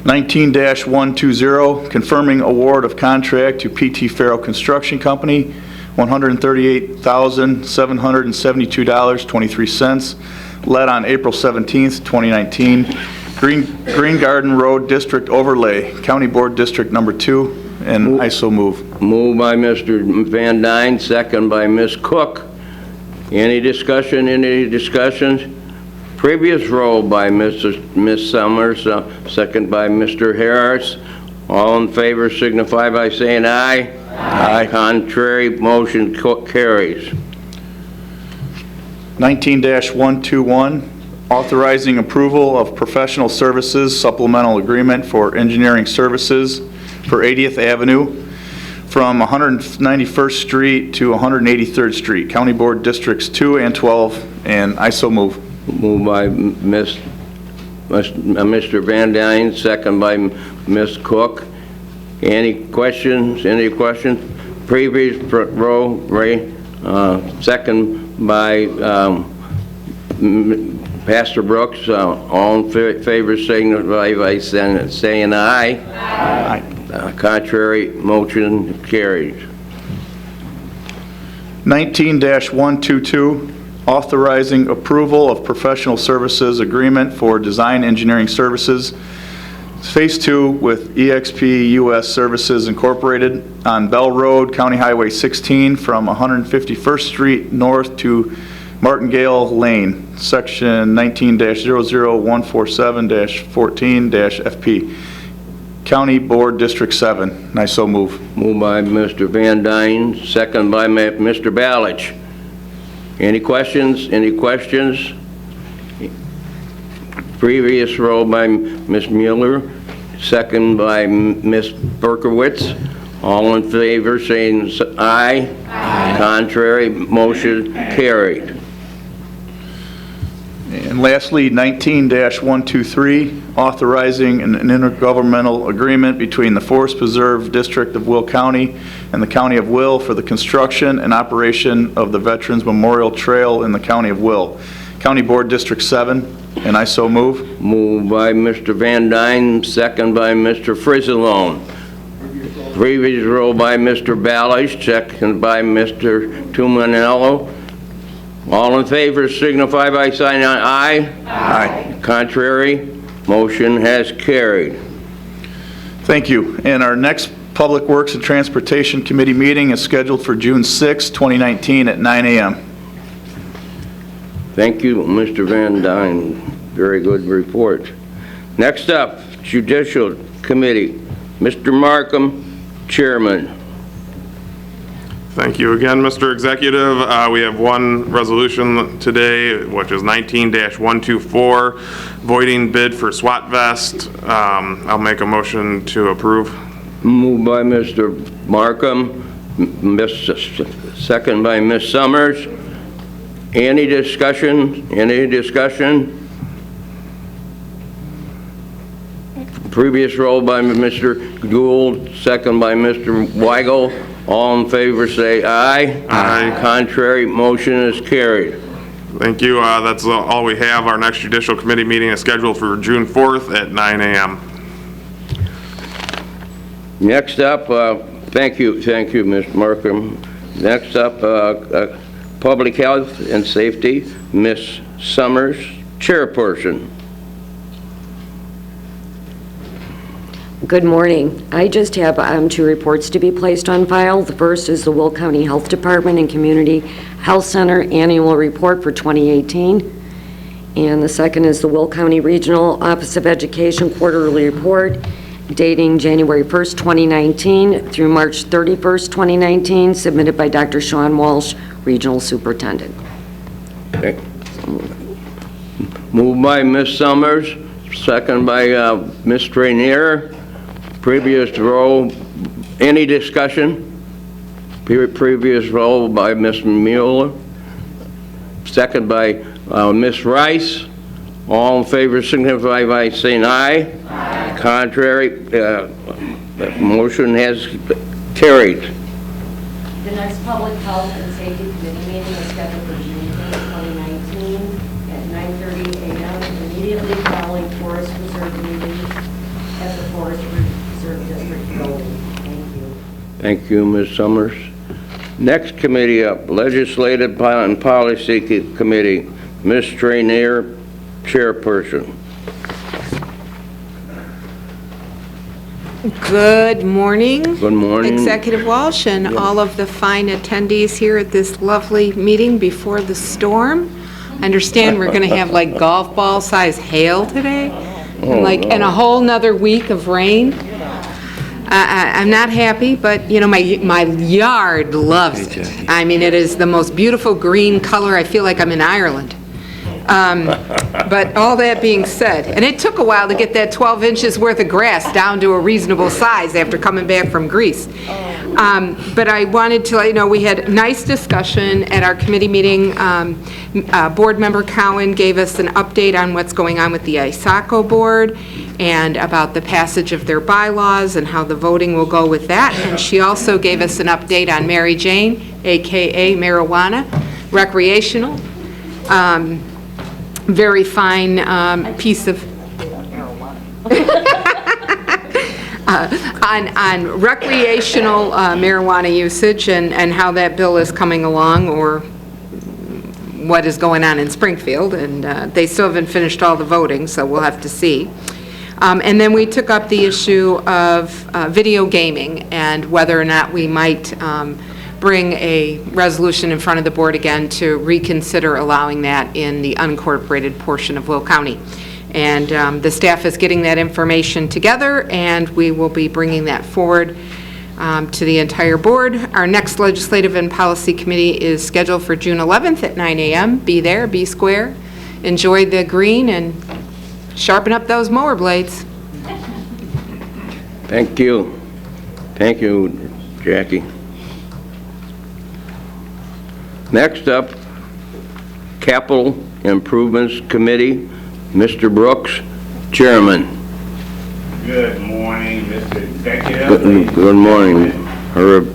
19-120, confirming award of contract to PT Farrell Construction Company, $138,772.23, led on April 17th, 2019. Green Garden Road District Overlay, County Board District Number 2, and I so move. Moved by Mr. Van Dyne, second by Ms. Cook. Any discussion, any discussions? Previous roll by Ms. Summers, second by Mr. Harris. All in favor signify by saying aye. Aye. Contrary, motion carries. 19-121, authorizing approval of professional services supplemental agreement for engineering services for 80th Avenue from 191st Street to 183rd Street, County Board Districts 2 and 12, and I so move. Moved by Mr. Van Dyne, second by Ms. Cook. Any questions? Any questions? Previous row, Ray, second by Pastor Brooks. All in favor signify by saying aye. Aye. Contrary, motion carries. 19-122, authorizing approval of professional services agreement for design engineering services, Phase 2 with EXP US Services Incorporated on Bell Road, County Highway 16, from 151st Street north to Martingale Lane, Section 19-00147-14-FP, County Board District 7, and I so move. Moved by Mr. Van Dyne, second by Mr. Ballage. Any questions? Any questions? Previous roll by Ms. Mueller, second by Ms. Berkowitz. All in favor saying aye. Aye. Contrary, motion carried. And lastly, 19-123, authorizing an intergovernmental agreement between the Forest Preserve District of Will County and the County of Will for the construction and operation of the Veterans Memorial Trail in the County of Will, County Board District 7, and I so move. Moved by Mr. Van Dyne, second by Mr. Frizzalone. Previous roll by Mr. Ballage, second by Mr. Tumanello. All in favor signify by saying aye. Aye. Contrary, motion has carried. Thank you. And our next Public Works and Transportation Committee meeting is scheduled for June 6, 2019 at 9 a.m. Thank you, Mr. Van Dyne. Very good report. Next up, Judicial Committee. Mr. Markham, Chairman. Thank you again, Mr. Executive. We have one resolution today, which is 19-124, voiding bid for SWAT vest. I'll make a motion to approve. Moved by Mr. Markham, second by Ms. Summers. Any discussion? Any discussion? Previous roll by Mr. Gould, second by Mr. Weigel. All in favor say aye. Aye. Contrary, motion is carried. Thank you. That's all we have. Our next Judicial Committee meeting is scheduled for June 4th at 9 a.m. Next up, thank you, Mr. Markham. Next up, Public Health and Safety, Ms. Summers, Chairperson. Good morning. I just have 2 reports to be placed on file. The first is the Will County Health Department and Community Health Center Annual Report for 2018. And the second is the Will County Regional Office of Education Quarterly Report dating January 1st, 2019 through March 31st, 2019, submitted by Dr. Sean Walsh, Regional Superintendent. Okay. Moved by Ms. Summers, second by Ms. Trainier. Previous roll, any discussion? Previous roll by Ms. Mueller, second by Ms. Rice. All in favor signify by saying aye. Aye. Contrary, motion has carried. The next Public Health and Safety Committee meeting is scheduled for June 8th, 2019 at 9:30 a.m. immediately following Forest Reserve meeting at the Forest Reserve District building. Thank you. Thank you, Ms. Summers. Next committee up, Legislative and Policy Committee, Ms. Trainier, Chairperson. Good morning. Good morning. Executive Walsh and all of the fine attendees here at this lovely meeting before the storm. I understand we're going to have like golf ball size hail today, and a whole nother week of rain. I'm not happy, but you know, my yard loves it. I mean, it is the most beautiful green color. I feel like I'm in Ireland. But all that being said, and it took a while to get that 12 inches worth of grass down to a reasonable size after coming back from Greece. But I wanted to let you know we had nice discussion at our committee meeting. Board member Cowan gave us an update on what's going on with the ISACO board and about the passage of their bylaws and how the voting will go with that. And she also gave us an update on Mary Jane, AKA marijuana, recreational. Very fine piece of on recreational marijuana usage and how that bill is coming along, or what is going on in Springfield, and they still haven't finished all the voting, so we'll have to see. And then we took up the issue of video gaming and whether or not we might bring a resolution in front of the board again to reconsider allowing that in the unincorporated portion of Will County. And the staff is getting that information together, and we will be bringing that forward to the entire board. Our next Legislative and Policy Committee is scheduled for June 11th at 9 a.m. Be there, be square, enjoy the green, and sharpen up those mower blades. Thank you. Thank you, Jackie. Next up, Capital Improvements Committee, Mr. Brooks, Chairman. Good morning, Mr. Executive. Good morning, Herb.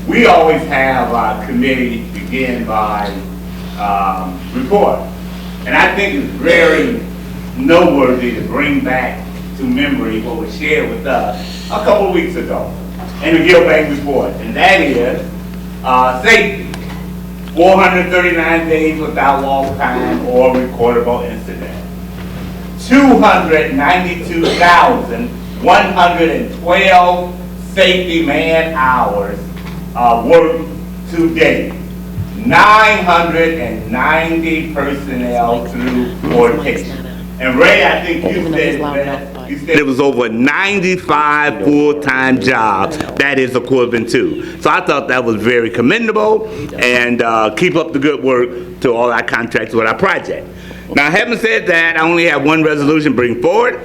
We always have our committee begin by report. And I think it's very noteworthy to bring back to memory what was shared with us a couple of weeks ago in the Gilbank report. And that is safety. 439 days without lost time or recordable incident. 292,112 safety man-hours worked to date. 990 personnel through orientation. And Ray, I think you said it was over 95 full-time jobs that is equivalent to. So I thought that was very commendable, and keep up the good work to all our contractors with our project. Now, having said that, I only have one resolution to bring forward,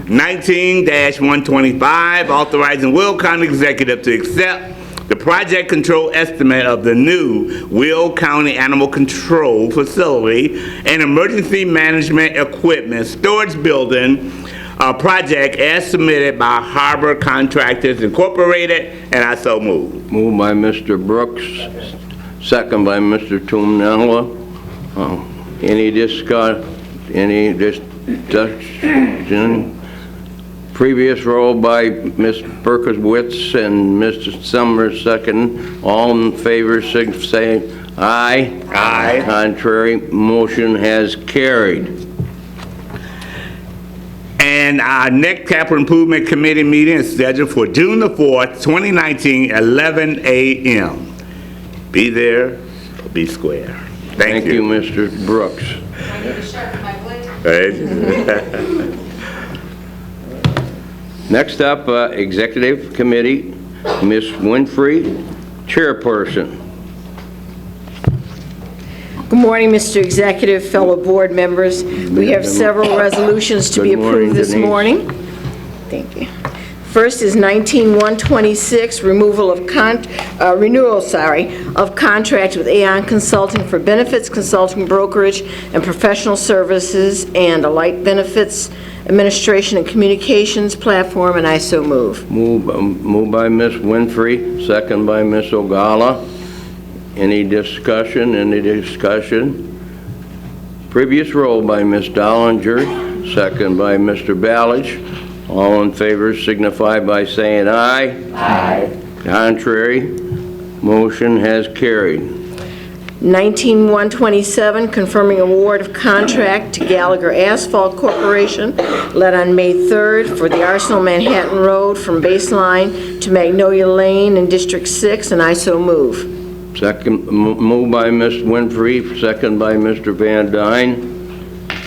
19-125, authorizing Will County Executive to accept the project control estimate of the new Will County Animal Control Facility and Emergency Management Equipment Storage Building project as submitted by Harbor Contractors Incorporated, and I so move. Moved by Mr. Brooks, second by Mr. Tumnella. Any discussion? Previous roll by Ms. Berkowitz and Mr. Summers, second. All in favor, say aye. Aye. Contrary, motion has carried. And our next Capital Improvement Committee meeting is scheduled for June the 4th, 2019, 11 a.m. Be there or be square. Thank you. Mr. Brooks. I need to sharpen my blade. Right. Next up, Executive Committee, Ms. Winfrey, Chairperson. Good morning, Mr. Executive, fellow board members. We have several resolutions to be approved this morning. Thank you. First is 19-126, renewal of contract with Aon Consulting for benefits, consulting brokerage, and professional services, and Alight Benefits Administration and Communications Platform, and I so move. Move by Ms. Winfrey, second by Ms. Ogala. Any discussion? Any discussion? Previous roll by Ms. Dollinger, second by Mr. Ballage. All in favor signify by saying aye. Aye. Contrary, motion has carried. 19-127, confirming award of contract to Gallagher Asphalt Corporation, led on May 3rd for the Arsenal Manhattan Road from Baseline to Magnolia Lane in District 6, and I so move. Second, moved by Ms. Winfrey, second by Mr. Van Dyne.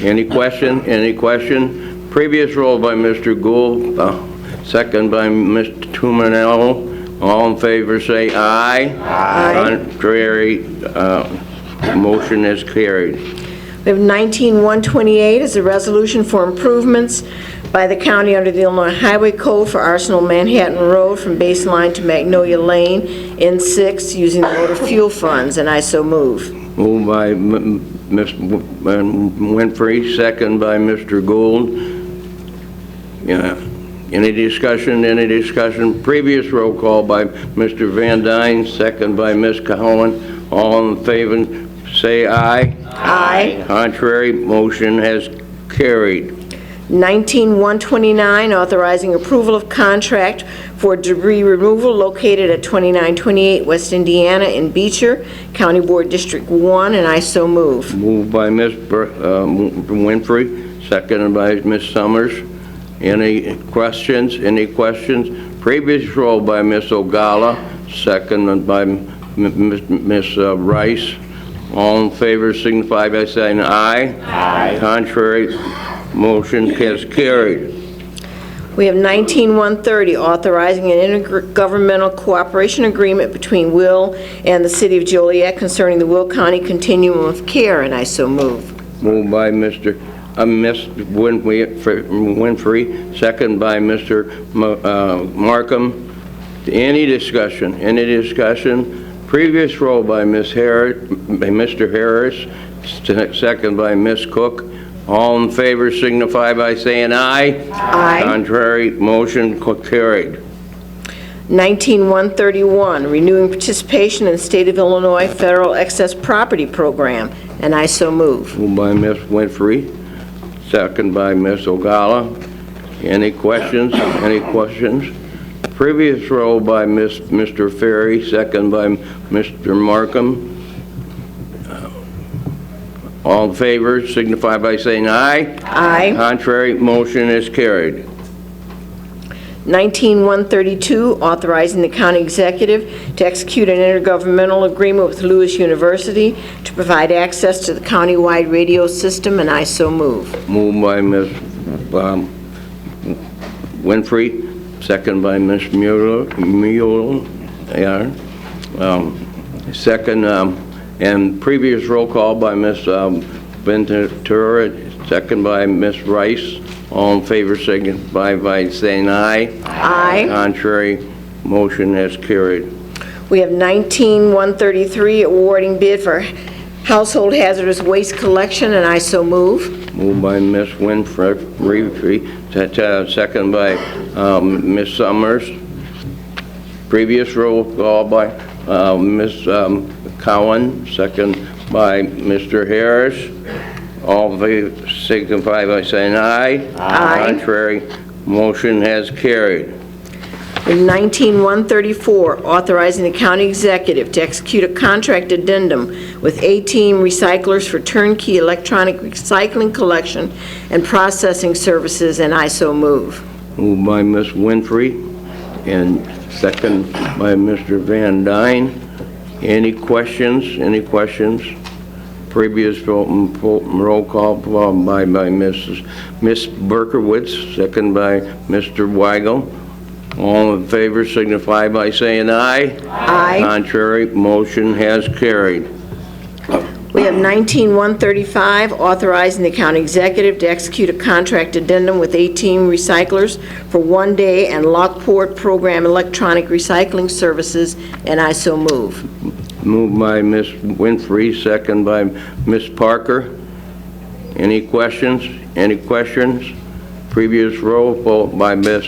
Any question? Any question? Previous roll by Mr. Gould, second by Mr. Tumanello. All in favor say aye. Aye. Contrary, motion is carried. We have 19-128 is a resolution for improvements by the county under the Illinois Highway Code for Arsenal Manhattan Road from Baseline to Magnolia Lane in 6 using the motor fuel funds, and I so move. Moved by Ms. Winfrey, second by Mr. Gould. Any discussion? Any discussion? Previous roll call by Mr. Van Dyne, second by Ms. Cowan. All in favor say aye. Aye. Contrary, motion has carried. 19-129, authorizing approval of contract for debris removal located at 2928 West Indiana in Beecher, County Board District 1, and I so move. Moved by Ms. Winfrey, seconded by Ms. Summers. Any questions? Any questions? Previous roll by Ms. Ogala, seconded by Ms. Rice. All in favor signify by saying aye. Aye. Contrary, motion is carried. We have 19-130, authorizing an intergovernmental cooperation agreement between Will and the City of Joliet concerning the Will County Continuum of Care, and I so move. Moved by Ms. Winfrey, second by Mr. Markham. Any discussion? Any discussion? Previous roll by Mr. Harris, second by Ms. Cook. All in favor signify by saying aye. Aye. Contrary, motion carried. 19-131, renewing participation in the State of Illinois Federal Excess Property Program, and I so move. Moved by Ms. Winfrey, second by Ms. Ogala. Any questions? Any questions? Previous roll by Mr. Ferry, second by Mr. Markham. All in favor signify by saying aye. Aye. Contrary, motion is carried. 19-132, authorizing the county executive to execute an intergovernmental agreement with Lewis University to provide access to the countywide radio system, and I so move. Moved by Ms. Winfrey, second by Ms. Mueller. Second, and previous roll call by Ms. Ventura, second by Ms. Rice. All in favor signify by saying aye. Aye. Contrary, motion has carried. We have 19-133, awarding bid for household hazardous waste collection, and I so move. Moved by Ms. Winfrey, second by Ms. Summers. Previous roll call by Ms. Cowan, second by Mr. Harris. All in favor signify by saying aye. Aye. Contrary, motion has carried. In 19-134, authorizing the county executive to execute a contract addendum with A-Team Recyclers for turnkey electronic recycling collection and processing services, and I so move. Moved by Ms. Winfrey and second by Mr. Van Dyne. Any questions? Any questions? Previous roll call by Ms. Berkowitz, second by Mr. Weigel. All in favor signify by saying aye. Aye. Contrary, motion has carried. We have 19-135, authorizing the county executive to execute a contract addendum with A-Team Recyclers for one-day and Lockport program electronic recycling services, and I so move. Moved by Ms. Winfrey, second by Ms. Parker. Any questions? Any questions? Previous roll call by Ms.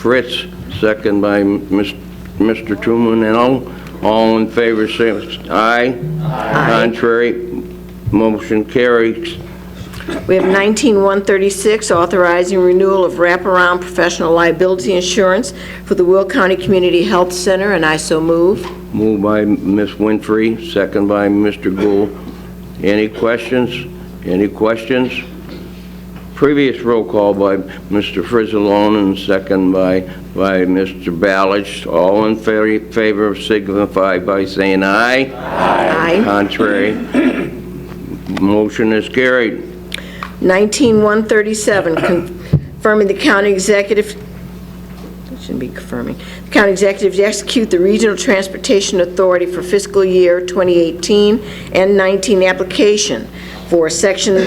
Fritz, second by Mr. Trumanello. All in favor say aye. Aye. Contrary, motion carries. We have 19-136, authorizing renewal of wraparound professional liability insurance for the Will County Community Health Center, and I so move. Moved by Ms. Winfrey, second by Mr. Gould. Any questions? Any questions? Previous roll call by Mr. Frizzalone and second by Mr. Ballich. All in favor signify by saying aye. Aye. Contrary, motion is carried. 19-137, confirming the county executive, shouldn't be confirming, the county executive to execute the Regional Transportation Authority for fiscal year 2018 and 19 application for Section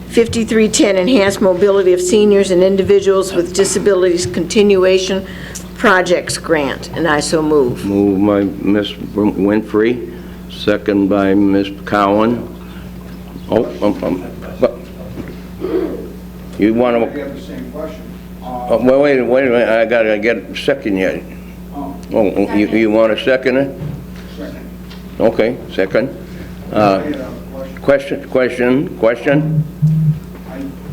5310 Enhanced Mobility of Seniors and Individuals with Disabilities Continuation Projects Grant, and I so move. Moved by Ms. Winfrey, second by Ms. Cowan. But you want to... We have the same question. well, wait a minute, I got to get a second yet. Oh, you want to second it? Second. Okay, second. Question?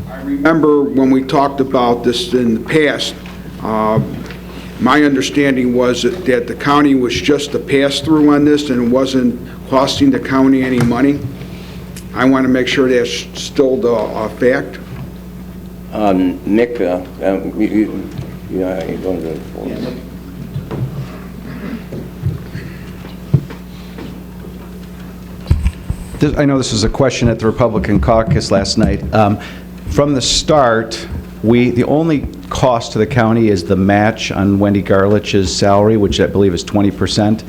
I remember when we talked about this in the past, my understanding was that the county was just a pass-through on this and it wasn't costing the county any money. I want to make sure that's still the fact. Nick, you're going to go. I know this was a question at the Republican caucus last night. From the start, the only cost to the county is the match on Wendy Garlich's salary, which I believe is 20%.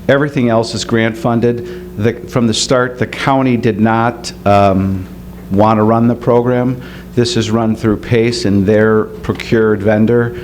Everything else is grant funded. From the start, the county did not want to run the program. This is run through PACE and their procured vendor.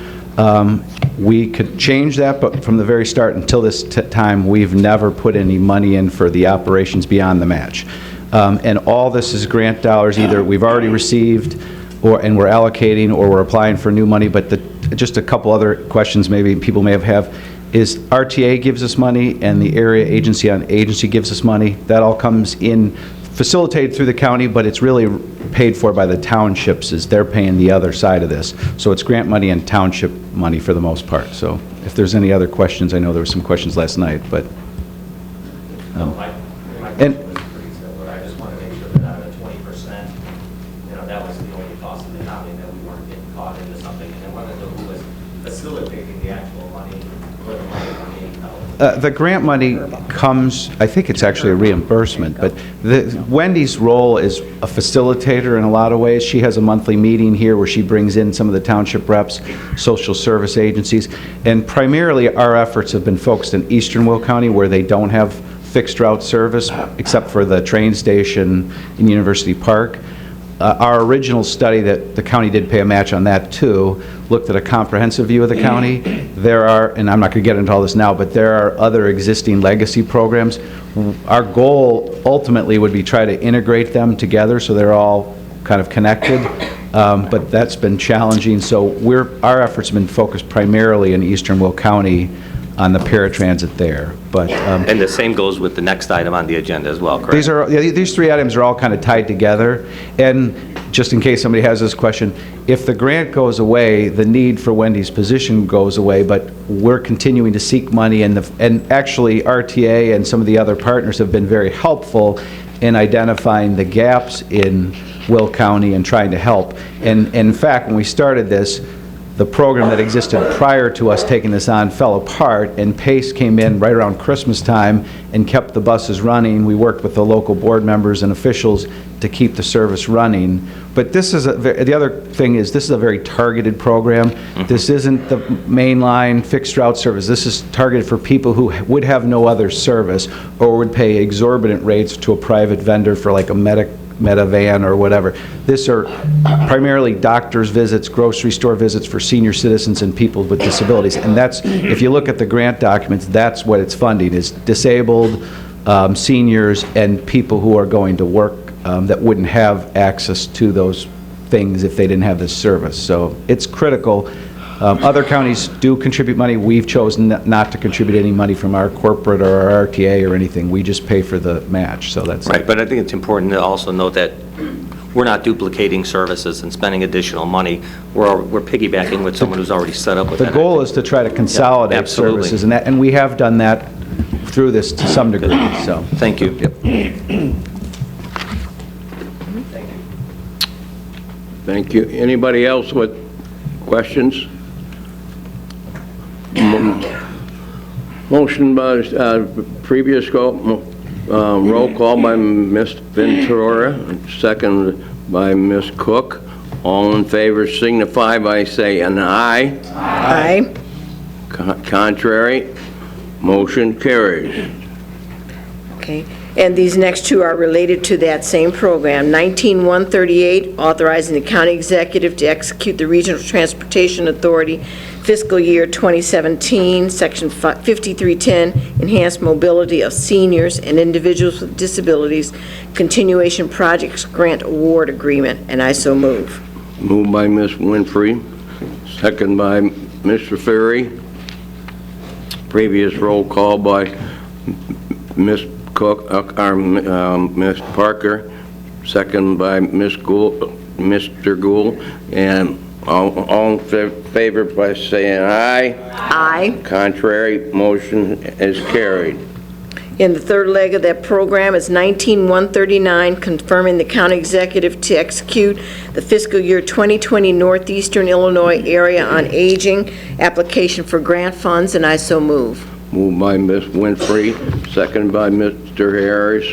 We could change that, but from the very start until this time, we've never put any money in for the operations beyond the match. And all this is grant dollars, either we've already received, and we're allocating, or we're applying for new money. But just a couple other questions maybe people may have is RTA gives us money, and the area agency on agency gives us money. That all comes in, facilitated through the county, but it's really paid for by the townships, as they're paying the other side of this. So it's grant money and township money for the most part. So if there's any other questions, I know there were some questions last night, but... And I just want to make sure that out of the 20%, that was the only cost of the county, that we weren't getting caught into something. And then whether who was facilitating the actual money, where the money was being held. The grant money comes, I think it's actually a reimbursement, but Wendy's role is a facilitator in a lot of ways. She has a monthly meeting here where she brings in some of the township reps, social service agencies, and primarily our efforts have been focused in eastern Will County, where they don't have fixed route service except for the train station in University Park. Our original study, that the county did pay a match on that too, looked at a comprehensive view of the county. There are, and I'm not going to get into all this now, but there are other existing legacy programs. Our goal ultimately would be try to integrate them together so they're all kind of connected, but that's been challenging. So our efforts have been focused primarily in eastern Will County on the paratransit there. But And the same goes with the next item on the agenda as well, correct? these three items are all kind of tied together. And just in case somebody has this question, if the grant goes away, the need for Wendy's position goes away, but we're continuing to seek money, and actually RTA and some of the other partners have been very helpful in identifying the gaps in Will County and trying to help. And in fact, when we started this, the program that existed prior to us taking this on fell apart, and PACE came in right around Christmas time and kept the buses running. We worked with the local board members and officials to keep the service running. But this is the other thing is this is a very targeted program. This isn't the mainline fixed route service. This is targeted for people who would have no other service or would pay exorbitant rates to a private vendor for like a Metavan or whatever. These are primarily doctor's visits, grocery store visits for senior citizens and people with disabilities. And that's, if you look at the grant documents, that's what it's funding, is disabled, seniors, and people who are going to work that wouldn't have access to those things if they didn't have this service. So it's critical. Other counties do contribute money. We've chosen not to contribute any money from our corporate or our RTA or anything. We just pay for the match. So that's Right, but I think it's important to also note that we're not duplicating services and spending additional money. We're piggybacking with someone who's already set up with the that. goal is to try to consolidate absolutely. services, and we have done that through this to some degree. So thank you. Thank you. Anybody else with questions? Motion by previous roll call by Ms. Ventura, second by Ms. Cook. All in favor signify by saying aye. Aye. Contrary, motion carries. Okay, and these next two are related to that same program. 19-138, authorizing the county executive to execute the Regional Transportation Authority fiscal year 2017, Section 5310, Enhanced Mobility of Seniors and Individuals with Disabilities Continuation Projects Grant Award Agreement, and I so move. Moved by Ms. Winfrey, second by Mr. Ferry. Previous roll call by Ms. Cook, Ms. Parker, second by Ms. Gould, Mr. Gould, and all in favor by saying aye. Aye. Contrary, motion is carried. And the third leg of that program is 19-139, confirming the county executive to execute the fiscal year 2020 Northeastern Illinois Area on Aging application for grant funds, and I so move. Moved by Ms. Winfrey, second by Mr. Harris.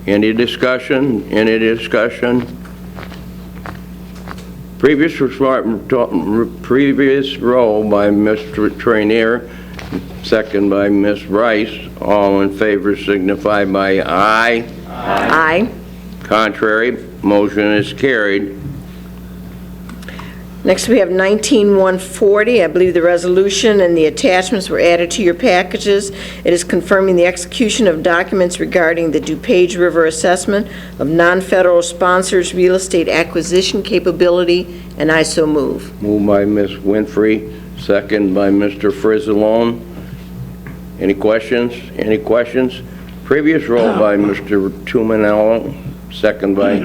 Any discussion? Any discussion? Previous roll by Mr. Trainier, second by Ms. Rice. All in favor signify by aye. Aye. Contrary, motion is carried. Next, we have 19-140. I believe the resolution and the attachments were added to your packages. It is confirming the execution of documents regarding the DuPage River assessment of non-federal sponsors' real estate acquisition capability, and I so move. Moved by Ms. Winfrey, second by Mr. Frizzalone. Any questions? Any questions? Previous roll by Mr. Tumanello, second by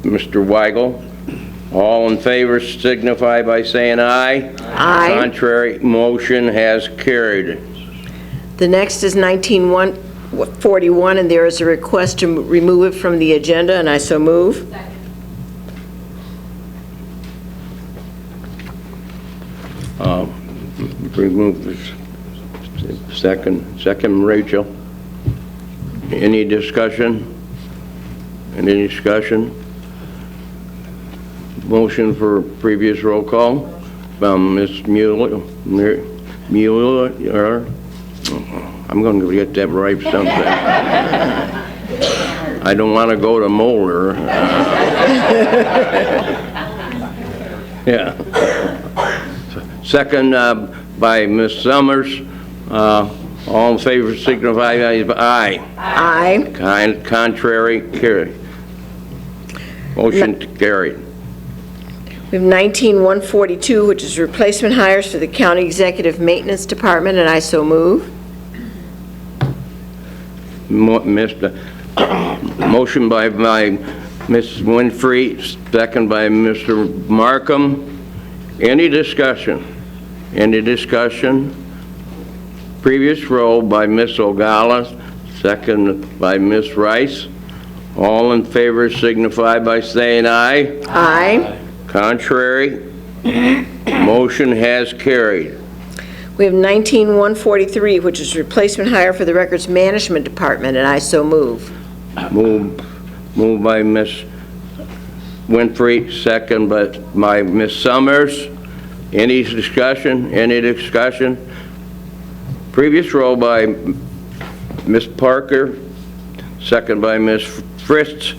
Mr. Weigel. All in favor signify by saying aye. Aye. Contrary, motion has carried. The next is 19-141, and there is a request to remove it from the agenda, and I so move. Remove this. Second, Rachel. Any discussion? Any discussion? Motion for previous roll call from Ms. Mueller. I'm going to get that right sometime. I don't want to go to Moeller. Yeah. Second by Ms. Summers. All in favor signify by aye. Aye. Contrary, carried. Motion carried. We have 19-142, which is replacement hires for the County Executive Maintenance Department, and I so move. Motion by Ms. Winfrey, second by Mr. Markham. Any discussion? Any discussion? Previous roll by Ms. Ogala, second by Ms. Rice. All in favor signify by saying aye. Aye. Contrary? Motion has carried. We have 19-143, which is replacement hire for the Records Management Department, and I so move. Moved by Ms. Winfrey, second by Ms. Summers. Any discussion? Any discussion? Previous roll by Ms. Parker, second by Ms. Fritz.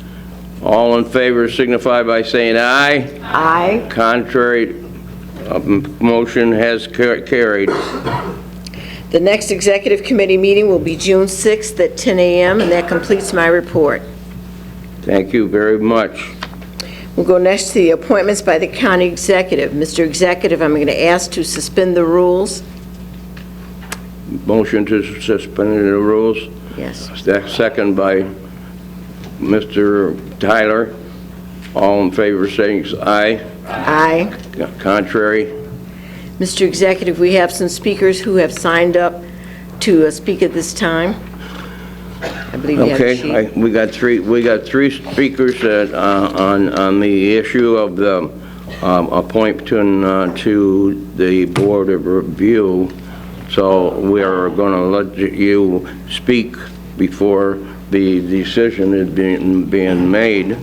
All in favor signify by saying aye. Aye. Contrary, motion has carried. The next Executive Committee meeting will be June 6th at 10 a.m., and that completes my report. Thank you very much. We'll go next to the appointments by the County Executive. Mr. Executive, I'm going to ask to suspend the rules. Motion to suspend the rules. Yes. Second by Mr. Tyler. All in favor saying aye. Aye. Contrary? Mr. Executive, we have some speakers who have signed up to speak at this time. I believe you have a sheet. Okay, we got three speakers on the issue of the appointment to the Board of Review. So we are going to let you speak before the decision is being made.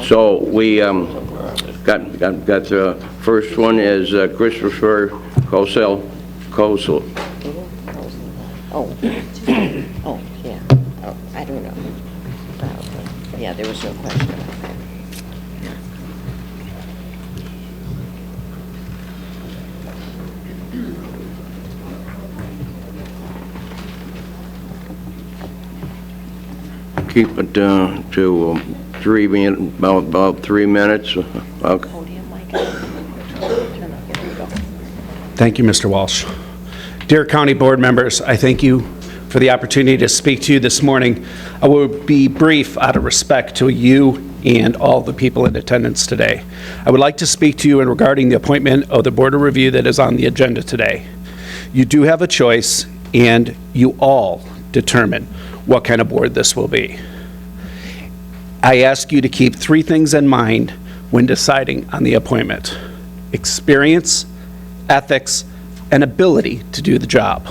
So we got the first one is Christopher Kosel. Oh, yeah. Oh, I don't know. Yeah, there was no question about that. Keep it to 3 minutes, about 3 minutes. Okay. Thank you, Mr. Walsh. Dear County Board members, I thank you for the opportunity to speak to you this morning. I will be brief out of respect to you and all the people in attendance today. I would like to speak to you in regarding the appointment of the Board of Review that is on the agenda today. You do have a choice, and you all determine what kind of board this will be. I ask you to keep 3 things in mind when deciding on the appointment: experience, ethics, and ability to do the job.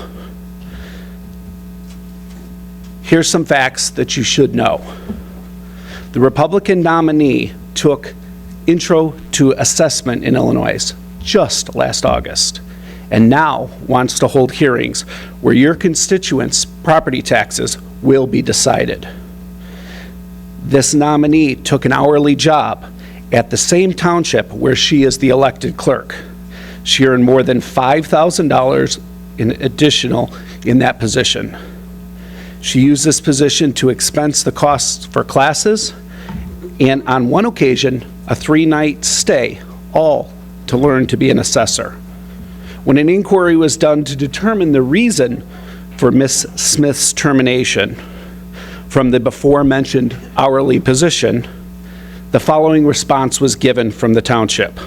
Here's some facts that you should know. The Republican nominee took Intro to Assessment in Illinois just last August, and now wants to hold hearings where your constituents' property taxes will be decided. This nominee took an hourly job at the same township where she is the elected clerk. She earned more than $5,000 in additional in that position. She used this position to expense the costs for classes, and on one occasion, a 3-night stay, all to learn to be an assessor. When an inquiry was done to determine the reason for Ms. Smith's termination from the before-mentioned hourly position, the following response was given from the township.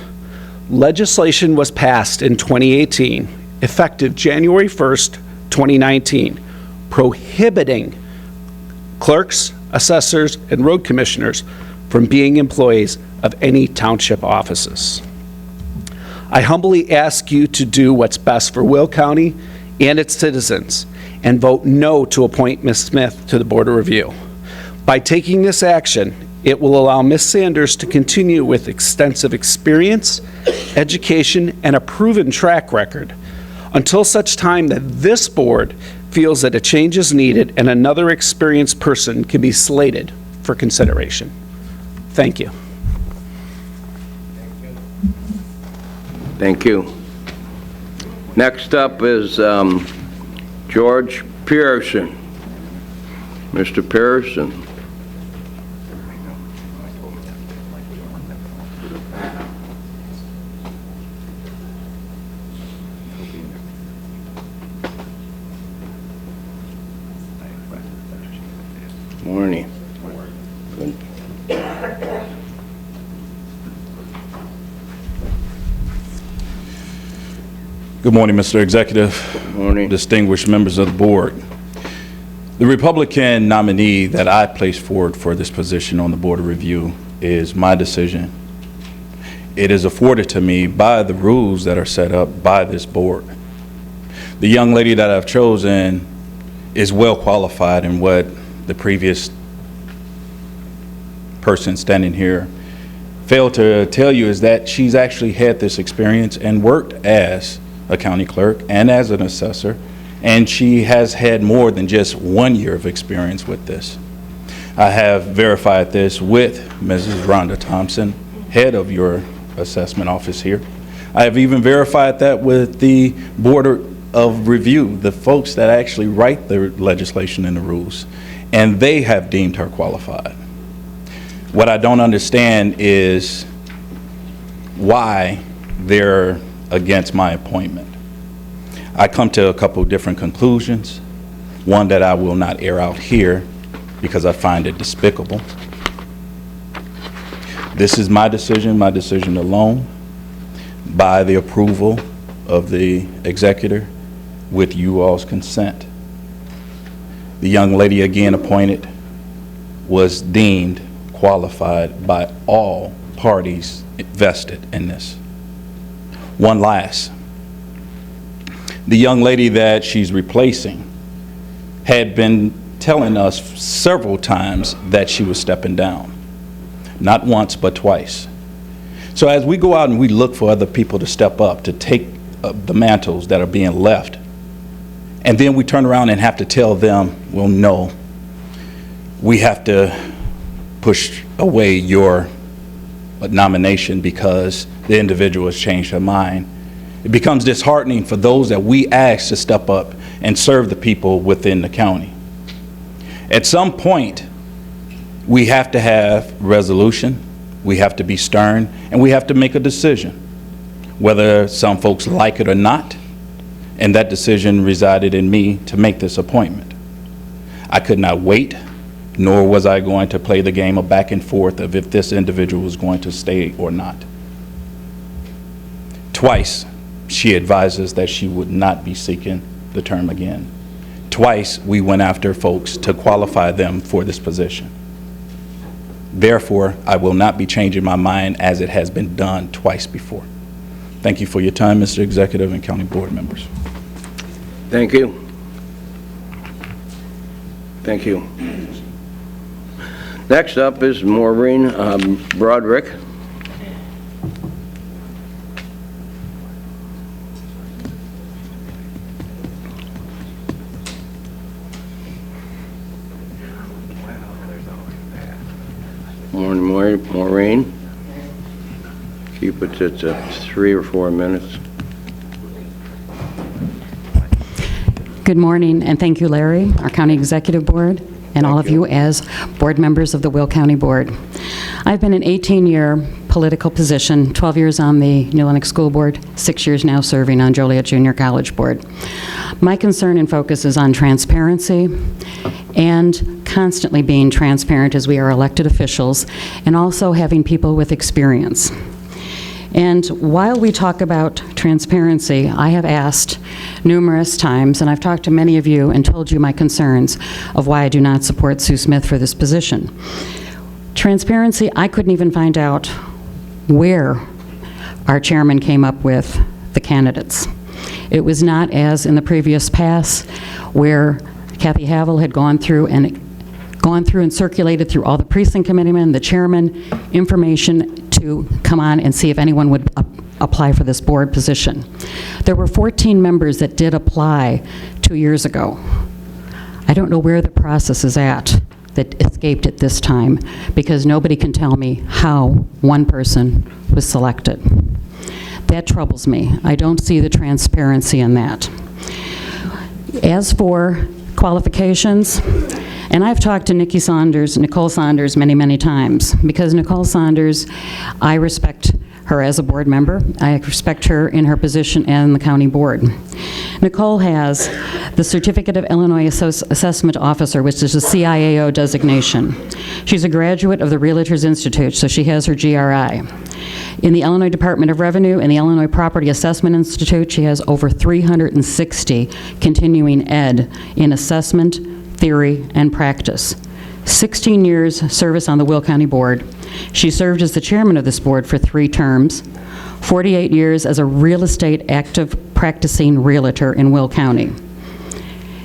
Legislation was passed in 2018, effective January 1st, 2019, prohibiting clerks, assessors, and road commissioners from being employees of any township offices. I humbly ask you to do what's best for Will County and its citizens and vote no to appoint Ms. Smith to the Board of Review. By taking this action, it will allow Ms. Sanders to continue with extensive experience, education, and a proven track record until such time that this board feels that a change is needed and another experienced person can be slated for consideration. Thank you. Thank you. Next up is George Pearson. Mr. Pearson. Good morning, Mr. Executive. Good morning. Distinguished members of the board. The Republican nominee that I placed forward for this position on the Board of Review is my decision. It is afforded to me by the rules that are set up by this board. The young lady that I've chosen is well qualified in what the previous person standing here failed to tell you is that she's actually had this experience and worked as a county clerk and as an assessor, and she has had more than just 1 year of experience with this. I have verified this with Mrs. Rhonda Thompson, head of your assessment office here. I have even verified that with the Board of Review, the folks that actually write the legislation and the rules, and they have deemed her qualified. What I don't understand is why they're against my appointment. I come to a couple different conclusions, one that I will not air out here because I find it despicable. This is my decision alone, by the approval of the executor with you all's consent. The young lady again appointed was deemed qualified by all parties vested in this. One last. The young lady that she's replacing had been telling us several times that she was stepping down. Not once, but twice. So as we go out and we look for other people to step up, to take the mantles that are being left, and then we turn around and have to tell them, well, no, we have to push away your nomination because the individual has changed her mind. It becomes disheartening for those that we ask to step up and serve the people within the county. At some point, we have to have resolution, we have to be stern, and we have to make a decision, whether some folks like it or not, and that decision resided in me to make this appointment. I could not wait, nor was I going to play the game of back and forth of if this individual was going to stay or not. Twice, she advises that she would not be seeking the term again. Twice, we went after folks to qualify them for this position. Therefore, I will not be changing my mind as it has been done twice before. Thank you for your time, Mr. Executive and County Board members. Thank you. Thank you. Next up is Maureen Broderick. Morning, Maureen. Keep it at 3 or 4 minutes. Good morning, and thank you, Larry, our County Executive Board, and all of you as board members of the Will County Board. I've been an 18-year political position, 12 years on the New Lenox School Board, 6 years now serving on Joliet Junior College Board. My concern and focus is on transparency and constantly being transparent as we are elected officials, and also having people with experience. And while we talk about transparency, I have asked numerous times, and I've talked to many of you and told you my concerns of why I do not support Sue Smith for this position. Transparency, I couldn't even find out where our chairman came up with the candidates. It was not as in the previous past where Kathy Havel had gone through and circulated through all the precinct committeemen, the chairman, information to come on and see if anyone would apply for this board position. There were 14 members that did apply 2 years ago. I don't know where the process is at that escaped at this time, because nobody can tell me how one person was selected. That troubles me. I don't see the transparency in that. As for qualifications, and I've talked to Nicole Saunders, many, many times, because Nicole Saunders, I respect her as a board member. I respect her in her position and the county board. Nicole has the Certificate of Illinois Assessment Officer, which is a CIAO designation. She's a graduate of the Realtors Institute, so she has her GRI. In the Illinois Department of Revenue and the Illinois Property Assessment Institute, she has over 360 continuing ed in assessment, theory, and practice. 16 years service on the Will County Board. She served as the chairman of this board for 3 terms, 48 years as a real estate active practicing realtor in Will County.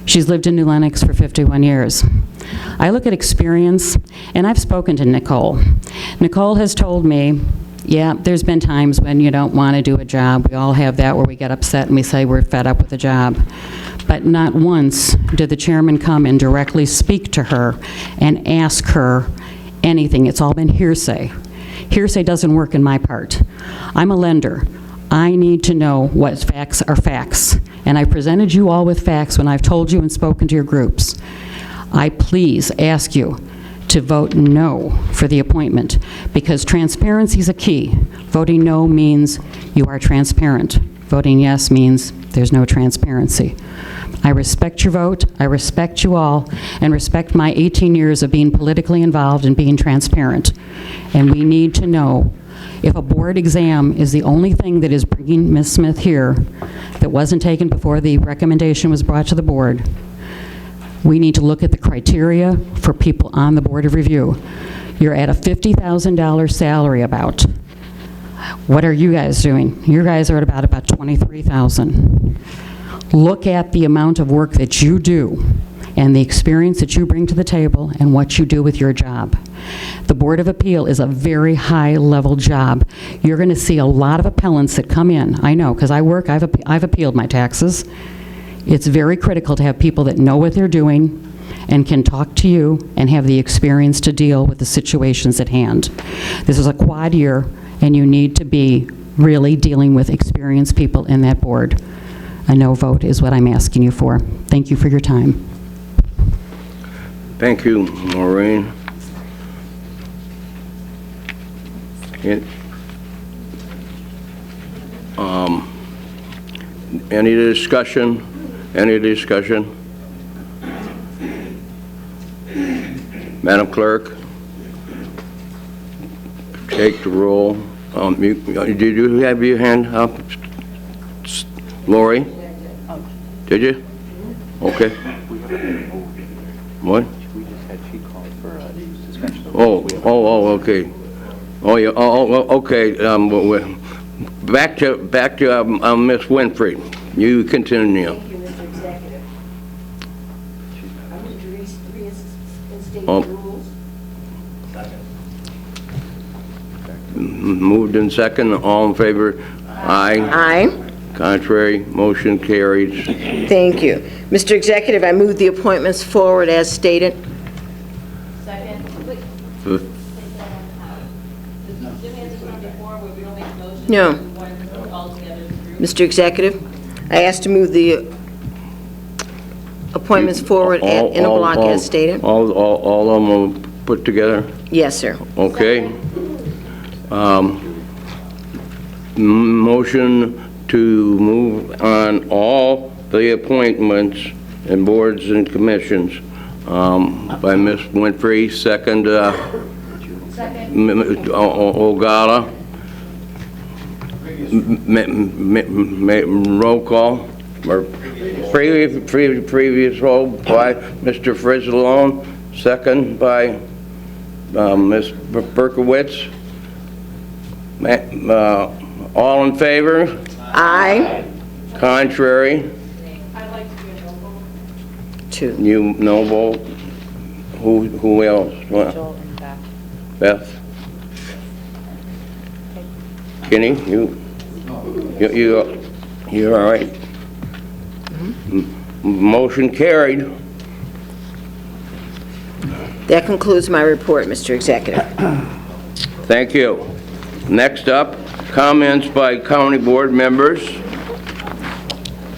She's lived in New Lenox for 51 years. I look at experience, and I've spoken to Nicole. Nicole has told me, yeah, there's been times when you don't want to do a job. We all have that where we get upset and we say we're fed up with the job. But not once did the chairman come and directly speak to her and ask her anything. It's all been hearsay. Hearsay doesn't work in my part. I'm a lender. I need to know what facts are facts. And I presented you all with facts when I've told you and spoken to your groups. I please ask you to vote no for the appointment, because transparency is a key. Voting no means you are transparent. Voting yes means there's no transparency. I respect your vote, I respect you all, and respect my 18 years of being politically involved and being transparent. And we need to know if a board exam is the only thing that is bringing Ms. Smith here that wasn't taken before the recommendation was brought to the board. We need to look at the criteria for people on the Board of Review. You're at a $50,000 salary about. What are you guys doing? You guys are at about $23,000. Look at the amount of work that you do and the experience that you bring to the table and what you do with your job. The Board of Appeal is a very high-level job. You're going to see a lot of appellants that come in. I know, because I've appealed my taxes. It's very critical to have people that know what they're doing and can talk to you and have the experience to deal with the situations at hand. This is a quad year, and you need to be really dealing with experienced people in that board. A no vote is what I'm asking you for. Thank you for your time. Thank you, Maureen. Any discussion? Any discussion? Madam Clerk, take the roll. Did you have your hand up? Lori? Did you? Okay. What? Oh, okay. Oh, yeah, okay. Back to Ms. Winfrey. You continue. Thank you, Mr. Executive. I move to reinstate Oh. the rules. Moved in second, all in favor? Aye. Aye. Contrary, motion carries. Thank you. Mr. Executive, I move the appointments forward as stated. Second. No. Mr. Executive, I ask to move the appointments forward in a block as stated. All of them are put together? Yes, sir. Okay. Motion to move on all the appointments and boards and commissions by Ms. Winfrey, second, Ogata. Roll call, or previous roll by Mr. Frizzalone, second by Ms. Berkowitz. All in favor? Aye. Contrary? I'd like to do a no vote. Two. You no vote? Who else? Joel and Beth. Beth? Kenny, you're all right? Motion carried. That concludes my report, Mr. Executive. Thank you. Next up, comments by county board members.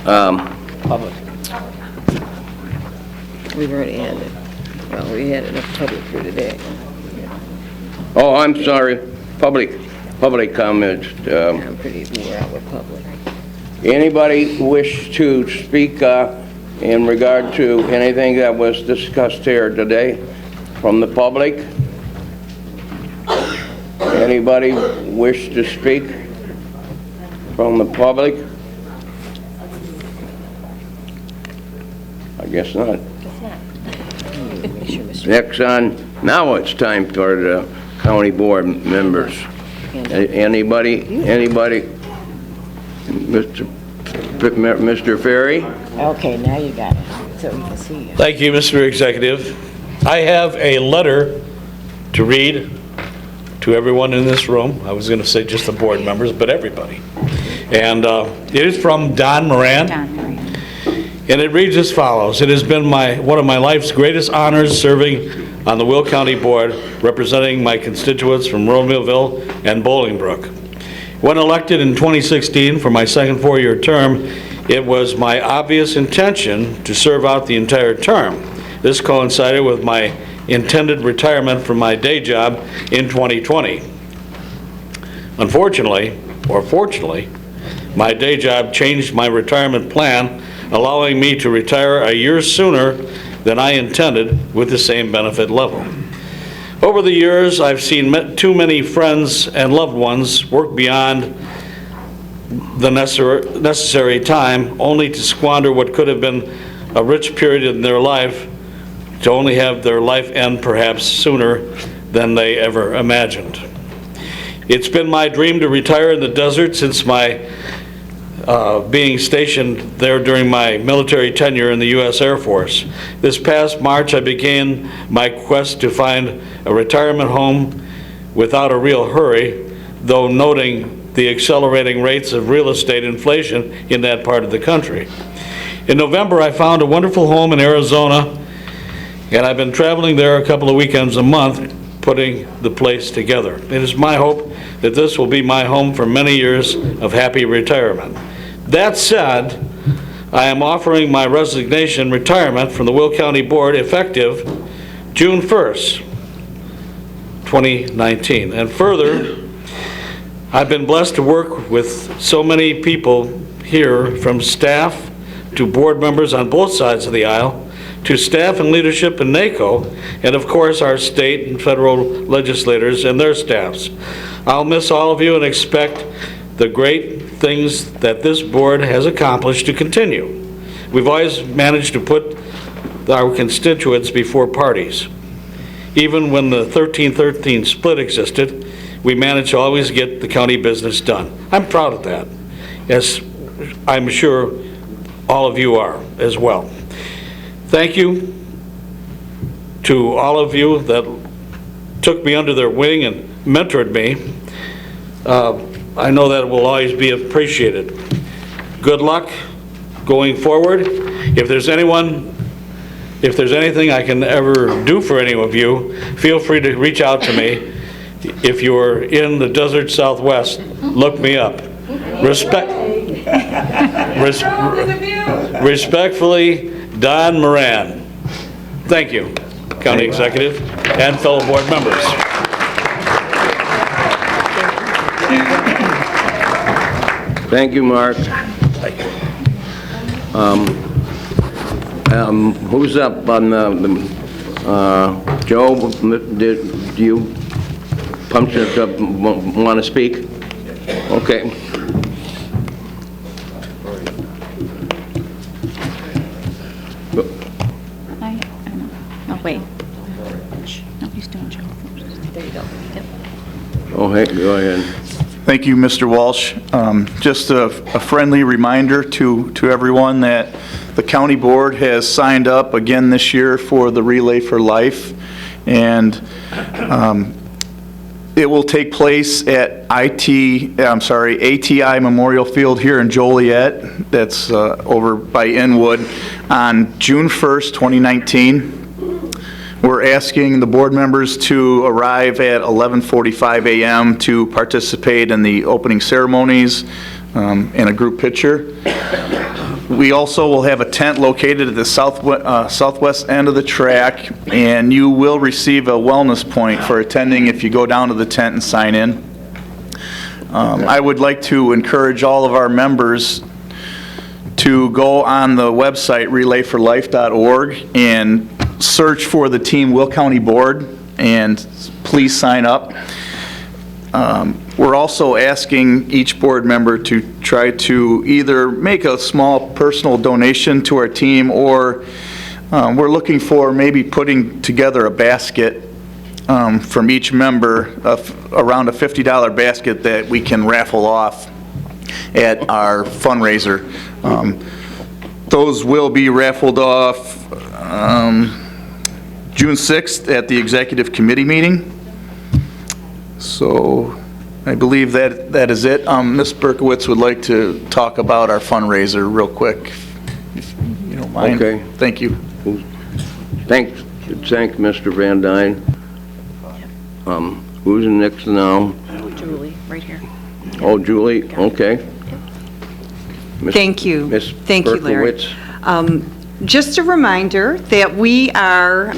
Public. We've already had it. Well, we had enough public for today. Oh, I'm sorry, public. public comments. I'm pretty wore out with public. Anybody wish to speak in regard to anything that was discussed here today from the public? Anybody wish to speak from the public? I guess not. Next on, now it's time for the county board members. Anybody? Mr. Ferry? Okay, now you got it, so we can see you. Thank you, Mr. Executive. I have a letter to read to everyone in this room. I was going to say just the board members, but everybody. And it is from Don Moran. And it reads as follows. It has been one of my life's greatest honors serving on the Will County Board, representing my constituents from Romeoville and Bolingbrook. When elected in 2016 for my second four-year term, it was my obvious intention to serve out the entire term. This coincided with my intended retirement from my day job in 2020. Unfortunately, or fortunately, my day job changed my retirement plan, allowing me to retire a year sooner than I intended with the same benefit level. Over the years, I've seen too many friends and loved ones work beyond the necessary time only to squander what could have been a rich period in their life, to only have their life end perhaps sooner than they ever imagined. It's been my dream to retire in the desert since my being stationed there during my military tenure in the U.S. Air Force. This past March, I began my quest to find a retirement home without a real hurry, though noting the accelerating rates of real estate inflation in that part of the country. In November, I found a wonderful home in Arizona, and I've been traveling there a couple of weekends a month, putting the place together. It is my hope that this will be my home for many years of happy retirement. That said, I am offering my resignation retirement from the Will County Board effective June 1st, 2019. And further, I've been blessed to work with so many people here, from staff to board members on both sides of the aisle, to staff and leadership in NACO, and of course our state and federal legislators and their staffs. I'll miss all of you and expect the great things that this board has accomplished to continue. We've always managed to put our constituents before parties. Even when the 13-13 split existed, we managed to always get the county business done. I'm proud of that, as I'm sure all of you are as well. Thank you to all of you that took me under their wing and mentored me. I know that will always be appreciated. Good luck going forward. If there's anything I can ever do for any of you, feel free to reach out to me. If you're in the desert Southwest, look me up. Respectfully, Don Moran. Thank you, County Executive and fellow board members. Thank you, Mark. Who's up on Joe? Do you punch it up, want to speak? Okay. Oh, wait. No, he's doing Joe first. There you go. Yep. Oh, hey, go ahead. Thank you, Mr. Walsh. Just a friendly reminder to everyone that the county board has signed up again this year for the Relay for Life, and it will take place at ATI Memorial Field here in Joliet. That's over by Inwood on June 1st, 2019. We're asking the board members to arrive at 11:45 a.m. to participate in the opening ceremonies and a group picture. We also will have a tent located at the southwest end of the track, and you will receive a wellness point for attending if you go down to the tent and sign in. I would like to encourage all of our members to go on the website relayforlife.org and search for the Team Will County Board, and please sign up. We're also asking each board member to try to either make a small personal donation to our team, or we're looking for maybe putting together a basket from each member, of around a $50 basket that we can raffle off at our fundraiser. Those will be raffled off June 6th at the Executive Committee meeting. So I believe that is it. Ms. Berkowitz would like to talk about our fundraiser real quick, if you don't mind. Okay. Thank you. Thank Mr. Van Dyne. Who's next now? Julie, right here. Oh, Julie, okay. Thank you. Ms. Thank you, Larry. Berkowitz. Just a reminder that we have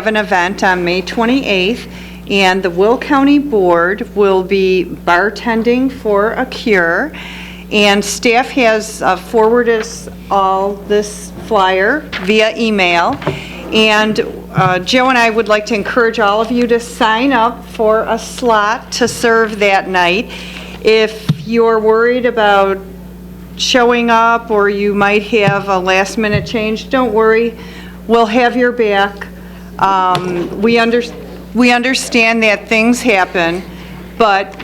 an event on May 28th, and the Will County Board will be bartending for a cure, and staff has forwarded us all this flyer via email, and Joe and I would like to encourage all of you to sign up for a slot to serve that night. If you're worried about showing up, or you might have a last-minute change, don't worry, we'll have your back. We understand that things happen, but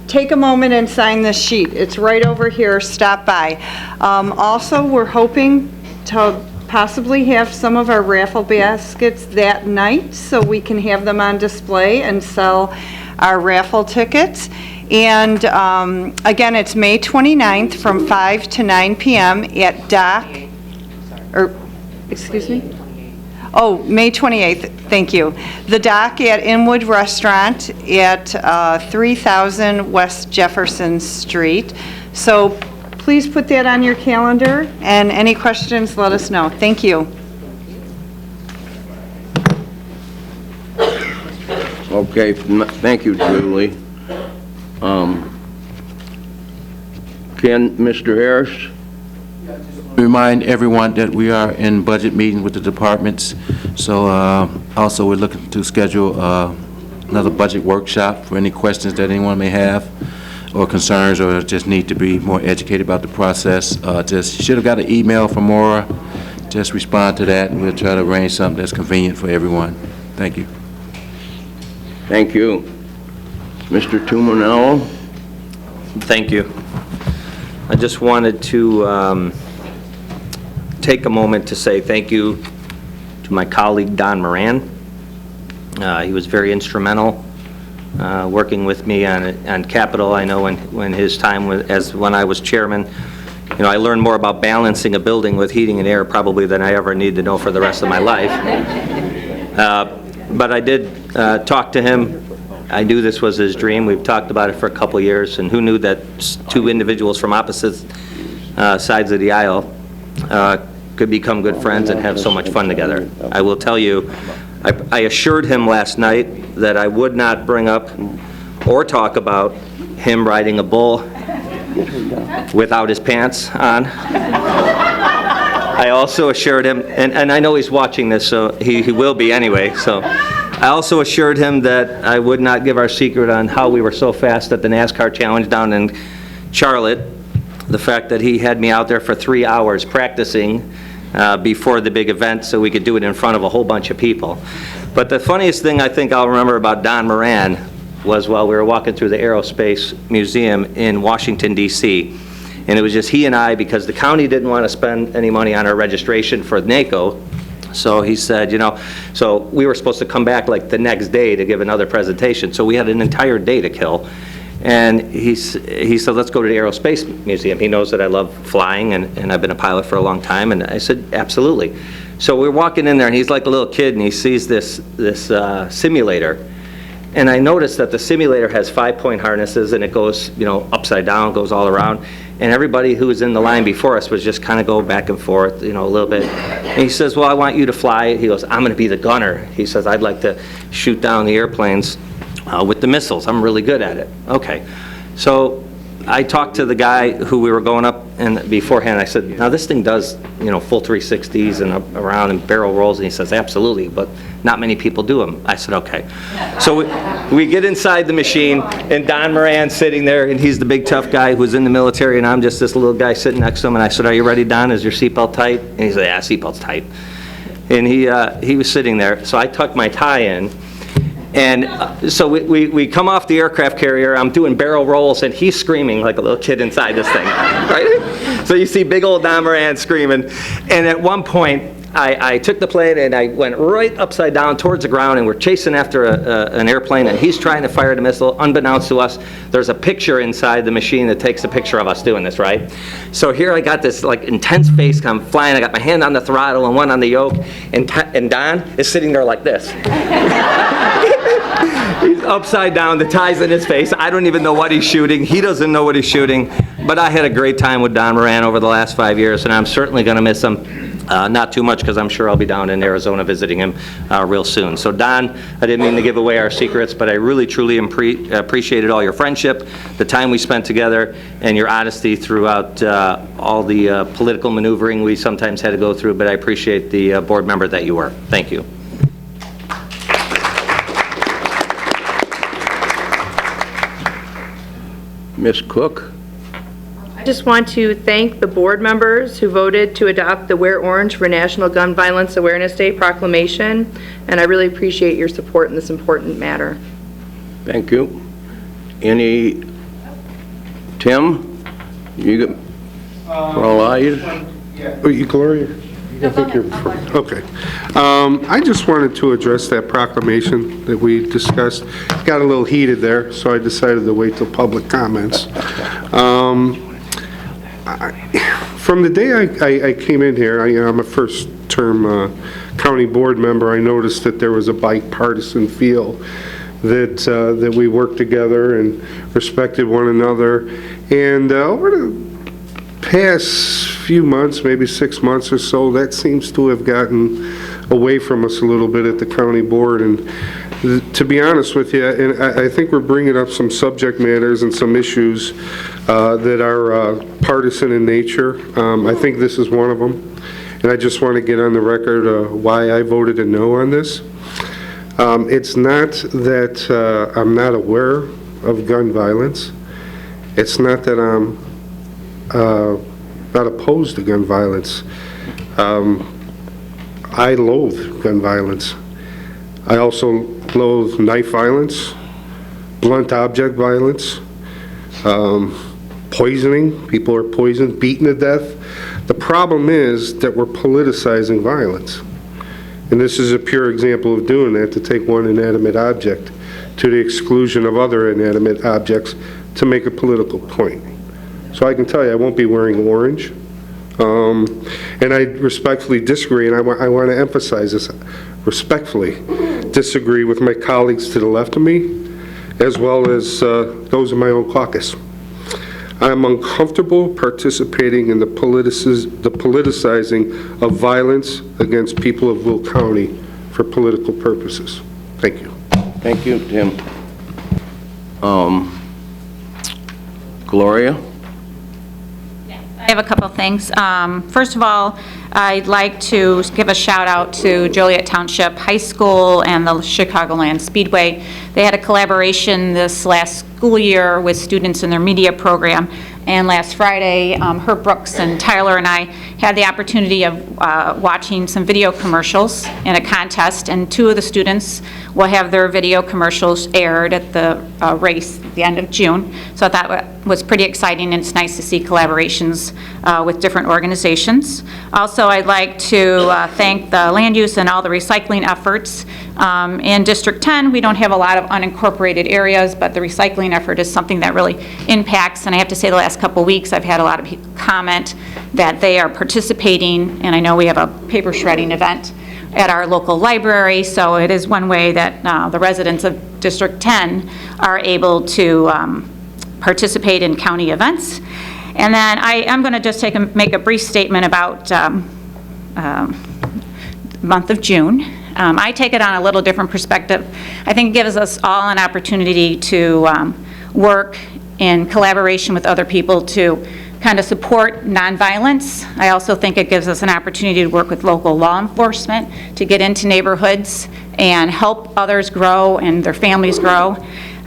take a moment and sign this sheet. It's right over here. Stop by. Also, we're hoping to possibly have some of our raffle baskets that night, so we can have them on display and sell our raffle tickets. And again, it's May 29th from 5 to 9 p.m. at May 28th, thank you. The Dock at Inwood Restaurant at 3000 West Jefferson Street. So please put that on your calendar, and any questions, let us know. Thank you. Okay, thank you, Julie. Mr. Harris? Remind everyone that we are in budget meeting with the departments, so also we're looking to schedule another budget workshop for any questions that anyone may have, or concerns, or just need to be more educated about the process. Just should have got an email from Maura. Just respond to that, and we'll try to arrange something that's convenient for everyone. Thank you. Thank you. Mr. Tumanello? Thank you. I just wanted to take a moment to say thank you to my colleague Don Moran. He was very instrumental working with me on capital. I know when his time when I was chairman, I learned more about balancing a building with heating and air probably than I ever need to know for the rest of my life. But I did talk to him. I knew this was his dream. We've talked about it for a couple years, and who knew that two individuals from opposite sides of the aisle could become good friends and have so much fun together. I will tell you, I assured him last night that I would not bring up or talk about him riding a bull without his pants on. I also assured him, and I know he's watching this, so he will be anyway, so I also assured him that I would not give our secret on how we were so fast at the NASCAR Challenge down in Charlotte. The fact that he had me out there for 3 hours practicing before the big event so we could do it in front of a whole bunch of people. But the funniest thing I think I'll remember about Don Moran was while we were walking through the Aerospace Museum in Washington, D.C., and it was just he and I, because the county didn't want to spend any money on our registration for NACO. So he said, so we were supposed to come back like the next day to give another presentation. So we had an entire day to kill. And he said, let's go to the Aerospace Museum. He knows that I love flying, and I've been a pilot for a long time. And I said, absolutely. So we're walking in there, and he's like a little kid, and he sees this simulator. And I noticed that the simulator has 5-point harnesses, and it goes, upside down, goes all around. And everybody who was in the line before us was just kind of going back and forth, a little bit. And he says, well, I want you to fly. He goes, I'm going to be the gunner. He says, I'd like to shoot down the airplanes. with the missiles. I'm really good at it. Okay. So I talked to the guy who we were going up and beforehand. I said, now this thing does, full 360s and up around and barrel rolls. And he says, absolutely, but not many people do them. I said, okay. So we get inside the machine, and Don Moran's sitting there, and he's the big tough guy who's in the military, and I'm just this little guy sitting next to him. And I said, are you ready, Don? Is your seatbelt tight? And he said, yeah, seatbelt's tight. And he was sitting there. So I tucked my tie in. And so we come off the aircraft carrier, I'm doing barrel rolls, and he's screaming like a little kid inside this thing, right? So you see big old Don Moran screaming. And at one point, I took the plane and I went right upside down towards the ground, and we're chasing after an airplane, and he's trying to fire the missile. Unbeknownst to us, there's a picture inside the machine that takes a picture of us doing this, right? So here I got this like intense face come flying. I got my hand on the throttle and one on the yoke, and Don is sitting there like this. He's upside down, the tie's in his face. I don't even know what he's shooting. He doesn't know what he's shooting. But I had a great time with Don Moran over the last 5 years, and I'm certainly going to miss him. Not too much, because I'm sure I'll be down in Arizona visiting him real soon. So Don, I didn't mean to give away our secrets, but I really, truly appreciated all your friendship, the time we spent together, and your honesty throughout all the political maneuvering we sometimes had to go through, but I appreciate the board member that you were. Thank you. Ms. Cook? I just want to thank the board members who voted to adopt the Wear Orange for National Gun Violence Awareness Day proclamation, and I really appreciate your support in this important matter. Thank you. Any, Tim? You allow you? Gloria? I think you're, okay. I just wanted to address that proclamation that we discussed. Got a little heated there, so I decided to wait till public comments. From the day I came in here, I'm a first-term county board member. I noticed that there was a bipartisan feel that we worked together and respected one another. And over the past few months, maybe 6 months or so, that seems to have gotten away from us a little bit at the county board. And to be honest with you, and I think we're bringing up some subject matters and some issues that are partisan in nature. I think this is one of them. And I just want to get on the record why I voted a no on this. It's not that I'm not aware of gun violence. It's not that I'm not opposed to gun violence. I loathe gun violence. I also loathe knife violence, blunt object violence, poisoning. People are poisoned, beaten to death. The problem is that we're politicizing violence. And this is a pure example of doing that, to take one inanimate object to the exclusion of other inanimate objects to make a political point. So I can tell you I won't be wearing orange. And I respectfully disagree, and I want to emphasize this, respectfully disagree with my colleagues to the left of me, as well as those in my own caucus. I'm uncomfortable participating in the politicizing of violence against people of Will County for political purposes. Thank you. Thank you, Tim. Gloria? I have a couple of things. First of all, I'd like to give a shout out to Joliet Township High School and the Chicagoland Speedway. They had a collaboration this last school year with students in their media program. And last Friday, Herb Brooks and Tyler and I had the opportunity of watching some video commercials in a contest, and two of the students will have their video commercials aired at the race at the end of June. So I thought that was pretty exciting, and it's nice to see collaborations with different organizations. Also, I'd like to thank the land use and all the recycling efforts. In District 10, we don't have a lot of unincorporated areas, but the recycling effort is something that really impacts, and I have to say the last couple weeks I've had a lot of people comment that they are participating, and I know we have a paper shredding event at our local library, so it is one way that the residents of District 10 are able to participate in county events. And then I'm going to just make a brief statement about month of June. I take it on a little different perspective. I think it gives us all an opportunity to work in collaboration with other people to kind of support nonviolence. I also think it gives us an opportunity to work with local law enforcement to get into neighborhoods and help others grow and their families grow.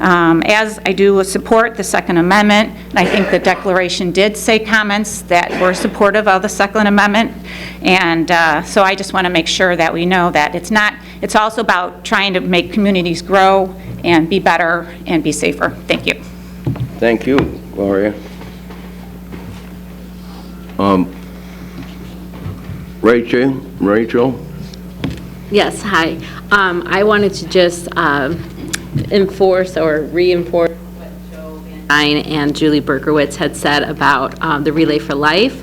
As I do support the Second Amendment, and I think the declaration did say comments that were supportive of the Second Amendment, and so I just want to make sure that we know that it's also about trying to make communities grow and be better and be safer. Thank you. Thank you, Gloria. Rachel? Yes, hi. I wanted to just enforce or reinforce what Joe Van Dyne and Julie Berkowitz had said about the Relay for Life.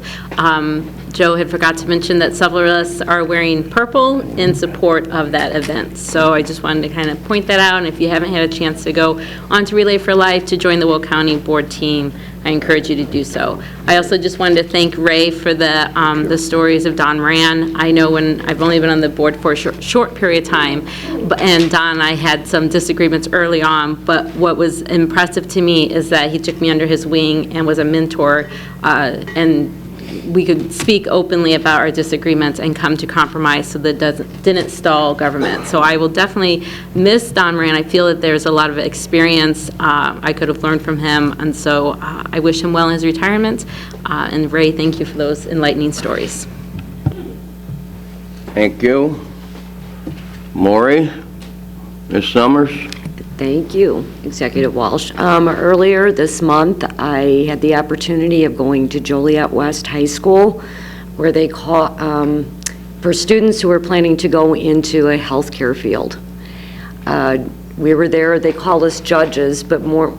Joe had forgot to mention that several of us are wearing purple in support of that event. So I just wanted to kind of point that out, and if you haven't had a chance to go on to Relay for Life to join the Will County Board team, I encourage you to do so. I also just wanted to thank Ray for the stories of Don Moran. I know when I've only been on the board for a short period of time, and Don and I had some disagreements early on, but what was impressive to me is that he took me under his wing and was a mentor, and we could speak openly about our disagreements and come to compromise so that didn't stall government. So I will definitely miss Don Moran. I feel that there's a lot of experience I could have learned from him, and so I wish him well in his retirement. And Ray, thank you for those enlightening stories. Thank you. Maury? Ms. Summers? Thank you, Executive Walsh. Earlier this month, I had the opportunity of going to Joliet West High School, where they call, for students who are planning to go into a healthcare field. We were there, they called us judges, but more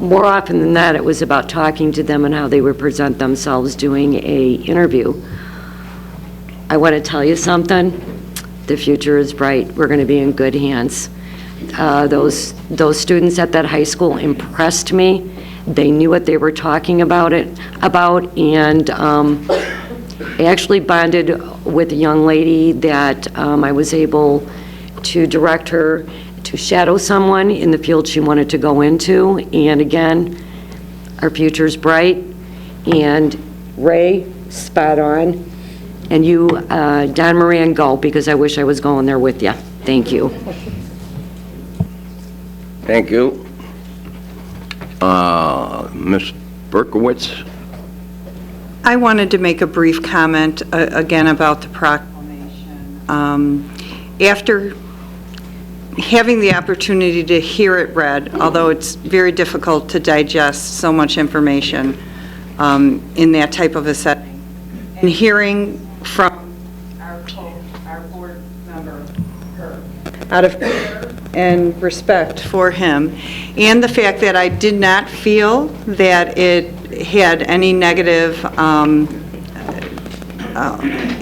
often than that, it was about talking to them and how they would present themselves doing a interview. I want to tell you something, the future is bright. We're going to be in good hands. Those students at that high school impressed me. They knew what they were talking about, and I actually bonded with a young lady that I was able to direct her to shadow someone in the field she wanted to go into. And again, our future's bright. And Ray, spot on. And you, Don Moran, go, because I wish I was going there with you. Thank you. Thank you. Ms. Berkowitz? I wanted to make a brief comment again about the proclamation. After having the opportunity to hear it read, although it's very difficult to digest so much information in that type of a setting, and hearing from our board member, her, out of care and respect for him, and the fact that I did not feel that it had any negative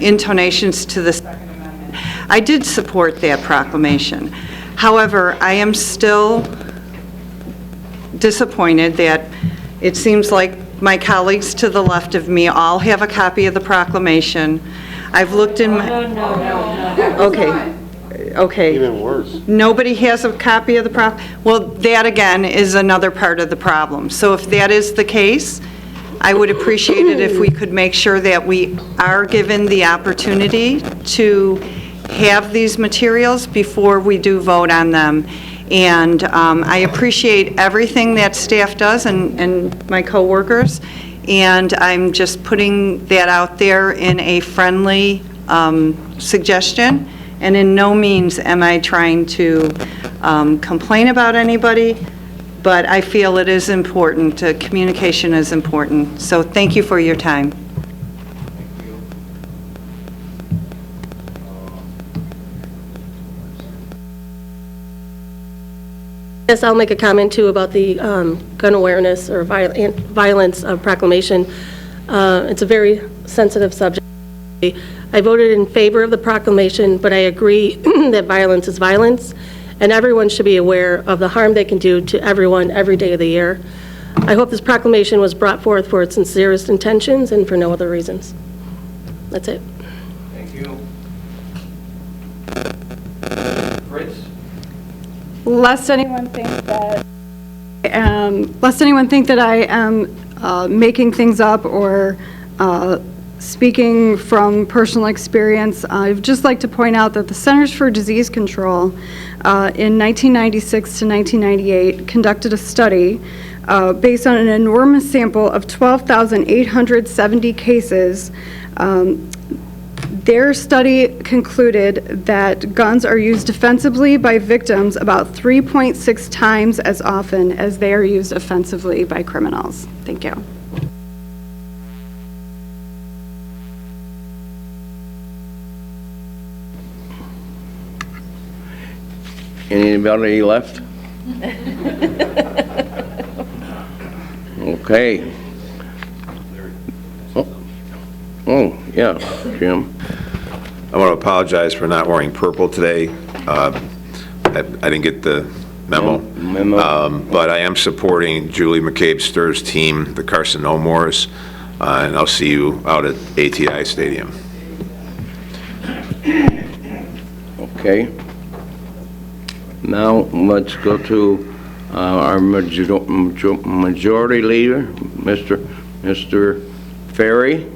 intonations to the Second Amendment, I did support that proclamation. However, I am still disappointed that it seems like my colleagues to the left of me all have a copy of the proclamation. I've looked in my... Okay. Even worse. Nobody has a copy of the well, that again is another part of the problem. So if that is the case, I would appreciate it if we could make sure that we are given the opportunity to have these materials before we do vote on them. And I appreciate everything that staff does and my coworkers, and I'm just putting that out there in a friendly suggestion. And in no means am I trying to complain about anybody, but I feel it is important, communication is important. So thank you for your time. Yes, I'll make a comment too about the gun awareness or violence proclamation. It's a very sensitive subject. I voted in favor of the proclamation, but I agree that violence is violence, and everyone should be aware of the harm they can do to everyone every day of the year. I hope this proclamation was brought forth for its sincerest intentions and for no other reasons. That's it. Thank you. lest anyone think that I am making things up or speaking from personal experience, I'd just like to point out that the Centers for Disease Control in 1996 to 1998 conducted a study based on an enormous sample of 12,870 cases. Their study concluded that guns are used defensively by victims about 3.6 times as often as they are used offensively by criminals. Thank you. Anybody left? Okay. Oh, yeah, Jim. I want to apologize for not wearing purple today. I didn't get the memo. But I am supporting Julie McCabe-Sturr's team, the Carson No Mores, and I'll see you out at ATI Stadium. Okay. Now, let's go to our majority leader, Mr. Ferry.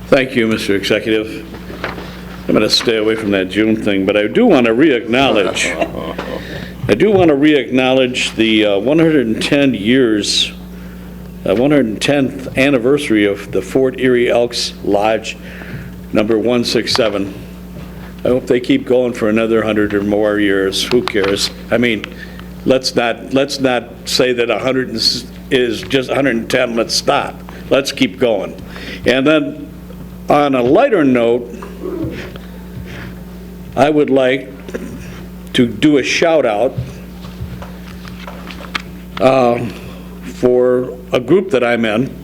Thank you, Mr. Executive. I'm going to stay away from that June thing, but I do want to re-acknowledge the 110 years, 110th anniversary of the Fort Erie Elks Lodge number 167. I hope they keep going for another 100 or more years. Who cares? I mean, let's not say that 100 is just 110. Let's stop. Let's keep going. And then, on a lighter note, I would like to do a shout out for a group that I'm in.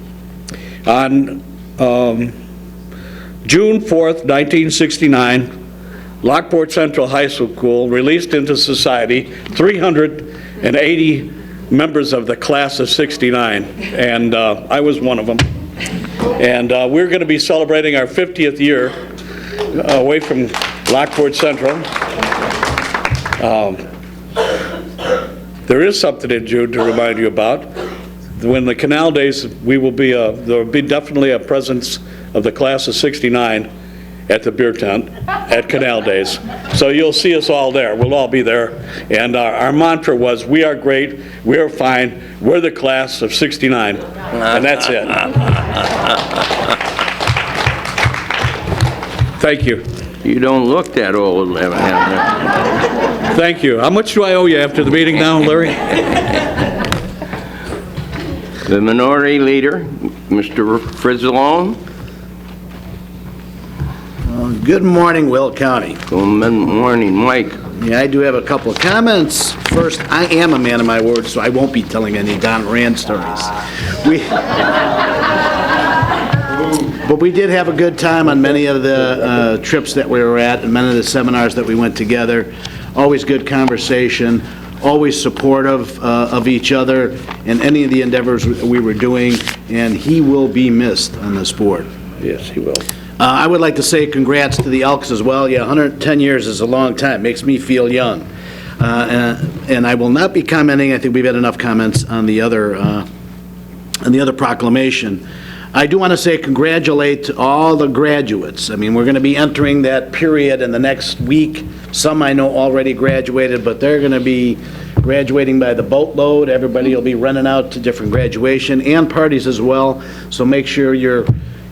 On June 4th, 1969, Lockport Central High School released into society 380 members of the class of 69, and I was one of them. And we're going to be celebrating our 50th year away from Lockport Central. There is something in June to remind you about. When the Canal Days, there will be definitely a presence of the class of 69 at the beer tent at Canal Days. So you'll see us all there. We'll all be there. And our mantra was, we are great, we are fine, we're the class of 69. And that's it. Thank you. You don't look that old, evidently. Thank you. How much do I owe you after the meeting now, Larry? The minority leader, Mr. Frizzalone. Good morning, Will County. Good morning, Mike. Yeah, I do have a couple of comments. First, I am a man of my word, so I won't be telling any Don Rand stories. But we did have a good time on many of the trips that we were at and many of the seminars that we went together. Always good conversation, always supportive of each other and any of the endeavors we were doing, and he will be missed on this board. Yes, he will. I would like to say congrats to the Elks as well. Yeah, 110 years is a long time. Makes me feel young. And I will not be commenting. I think we've had enough comments on the other proclamation. I do want to say congratulate all the graduates. I mean, we're going to be entering that period in the next week. Some I know already graduated, but they're going to be graduating by the boatload. Everybody will be running out to different graduation and parties as well. So make sure you're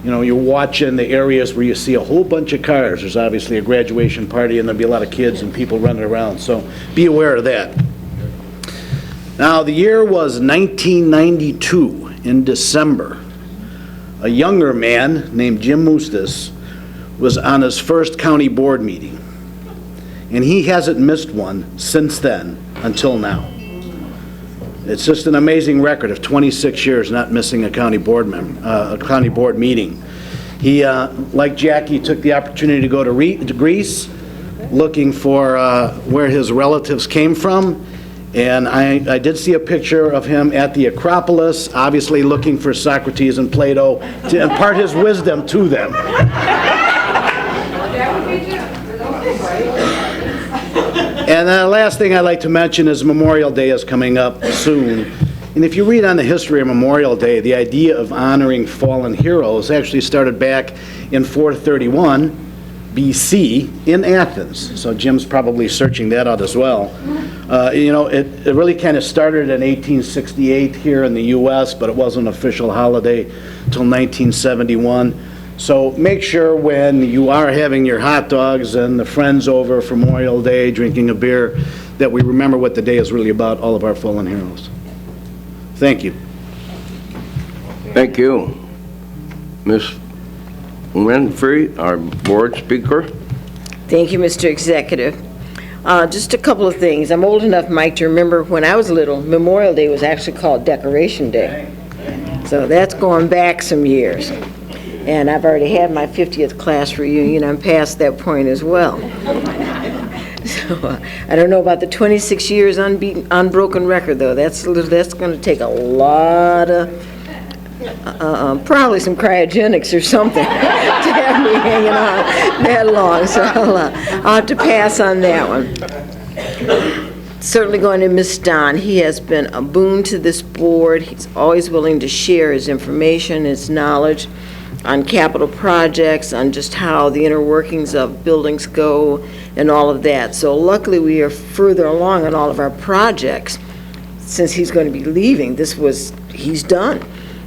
watching the areas where you see a whole bunch of cars. There's obviously a graduation party, and there'll be a lot of kids and people running around, so be aware of that. Now, the year was 1992 in December. A younger man named Jim Mustis was on his first county board meeting, and he hasn't missed one since then until now. It's just an amazing record of 26 years not missing a county board meeting. He, like Jackie, took the opportunity to go to Greece, looking for where his relatives came from, and I did see a picture of him at the Acropolis, obviously looking for Socrates and Plato to impart his wisdom to them. And the last thing I'd like to mention is Memorial Day is coming up soon. And if you read on the history of Memorial Day, the idea of honoring fallen heroes actually started back in 431 BC in Athens. So Jim's probably searching that out as well. You know, it really kind of started in 1868 here in the U.S., but it wasn't an official holiday until 1971. So make sure when you are having your hot dogs and the friends over for Memorial Day, drinking a beer, that we remember what the day is really about, all of our fallen heroes. Thank you. Thank you. Ms. Winfrey, our board speaker. Thank you, Mr. Executive. Just a couple of things. I'm old enough, Mike, to remember when I was little, Memorial Day was actually called Decoration Day. So that's going back some years. And I've already had my 50th class reunion. I'm past that point as well. So I don't know about the 26 years unbroken record, though. That's going to take a lot of, probably some cryogenics or something to have me hanging on that long. So I'll have to pass on that one. Certainly going to miss Don. He has been a boon to this board. He's always willing to share his information, his knowledge on capital projects, on just how the inner workings of buildings go and all of that. So luckily we are further along on all of our projects. Since he's going to be leaving, he's done.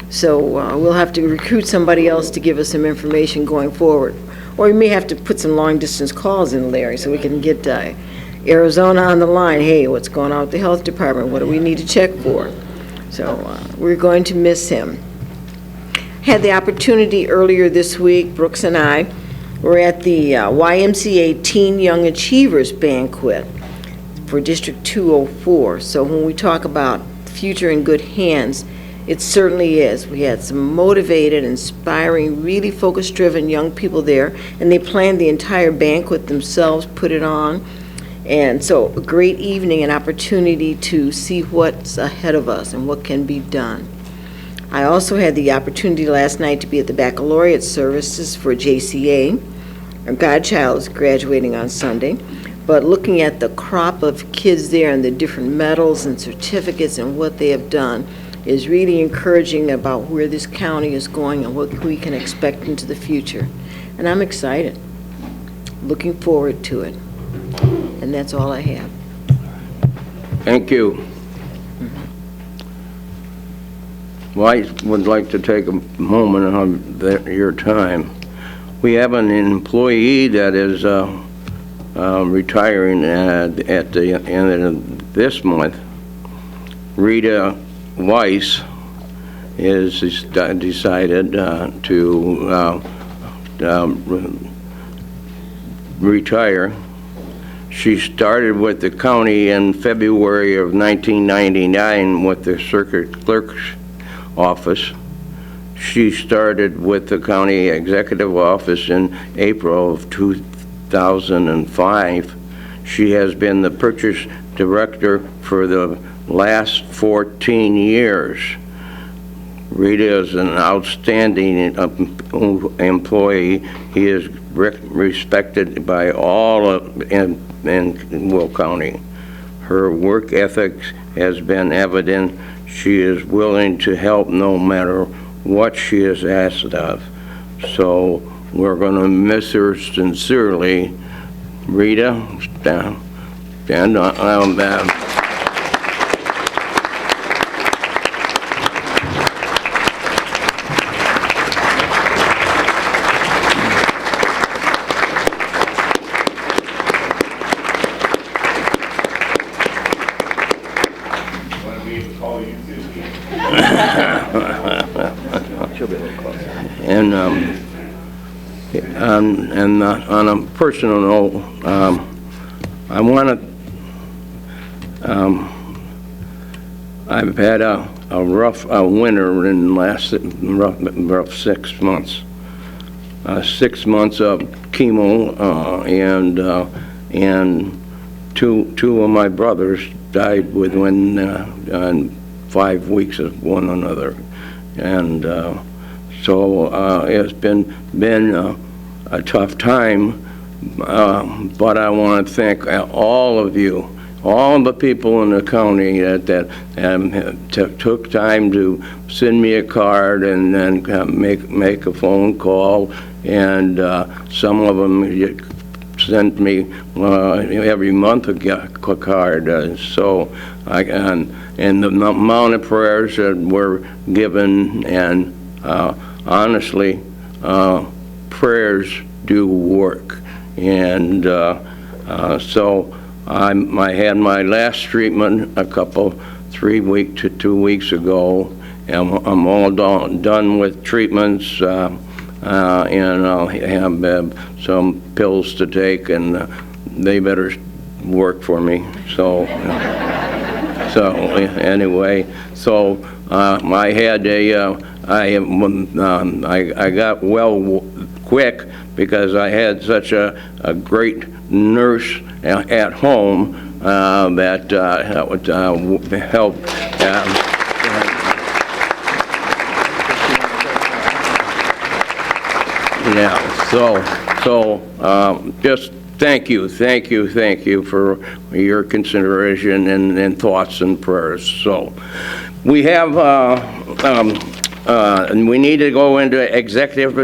So we'll have to recruit somebody else to give us some information going forward. Or we may have to put some long distance calls in, Larry, so we can get Arizona on the line. Hey, what's going on with the health department? What do we need to check for? So we're going to miss him. Had the opportunity earlier this week, Brooks and I were at the YMCA Teen Young Achievers Banquet for District 204. So when we talk about future in good hands, it certainly is. We had some motivated, inspiring, really focus-driven young people there, and they planned the entire banquet themselves, put it on. And so a great evening, an opportunity to see what's ahead of us and what can be done. I also had the opportunity last night to be at the baccalaureate services for JCA. Our godchild is graduating on Sunday. But looking at the crop of kids there and the different medals and certificates and what they have done is really encouraging about where this county is going and what we can expect into the future. And I'm excited. Looking forward to it. And that's all I have. Thank you. Well, I would like to take a moment of your time. We have an employee that is retiring at the end of this month. Rita Weiss is decided to retire. She started with the county in February of 1999 with the circuit clerk's office. She started with the county executive office in April of 2005. She has been the purchase director for the last 14 years. Rita is an outstanding employee. He is respected by all in Will County. Her work ethic has been evident. She is willing to help no matter what she is asked of. So we're going to miss her sincerely. Rita, stand on. And on a personal note, I want to, I've had a rough winter in the last rough 6 months. 6 months of chemo, and two of my brothers died within 5 weeks of one another. And so it's been a tough time, But I want to thank all of you, all the people in the county that took time to send me a card and then make a phone call, and some of them sent me every month a card. And the amount of prayers that were given, and honestly, prayers do work. And so I had my last treatment 3 weeks to 2 weeks ago, and I'm all done with treatments, and I'll have some pills to take, and they better work for me. So anyway, I had I got well quick because I had such a great nurse at home that helped. Yeah, so just thank you for your consideration and thoughts and prayers. So we have, and we need to go into executive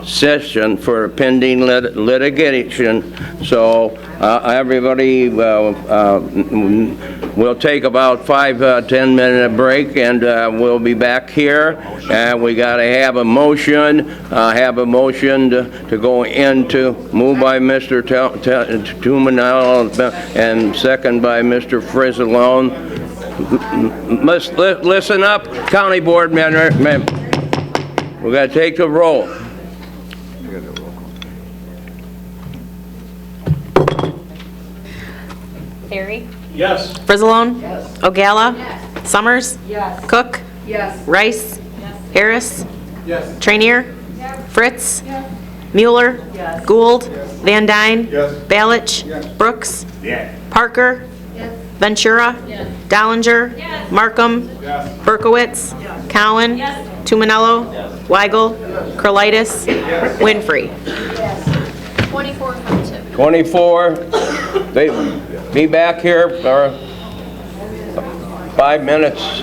session for pending litigation. So everybody we'll take about 5-10 minute break, and we'll be back here. And we got to have a motion. To go into, moved by Mr. Tumanello and second by Mr. Frizzalone. Listen up, County Board member. We got to take the roll. Ferry? Yes. Frizzalone? Yes. Ogalla? Yes. Summers? Yes. Cook? Yes. Rice? Yes. Harris? Yes. Trainier? Yes. Fritz? Yes. Mueller? Yes. Gould? Van Dyne? Yes. Balich? Brooks? Yeah. Parker? Yes. Ventura? Yes. Dollinger? Yes. Markham? Yes. Berkowitz? Cowan? Yes. Tumanello? Weigel? Curlitis? Winfrey? 24 affirmative. 24. Be back here for 5 minutes.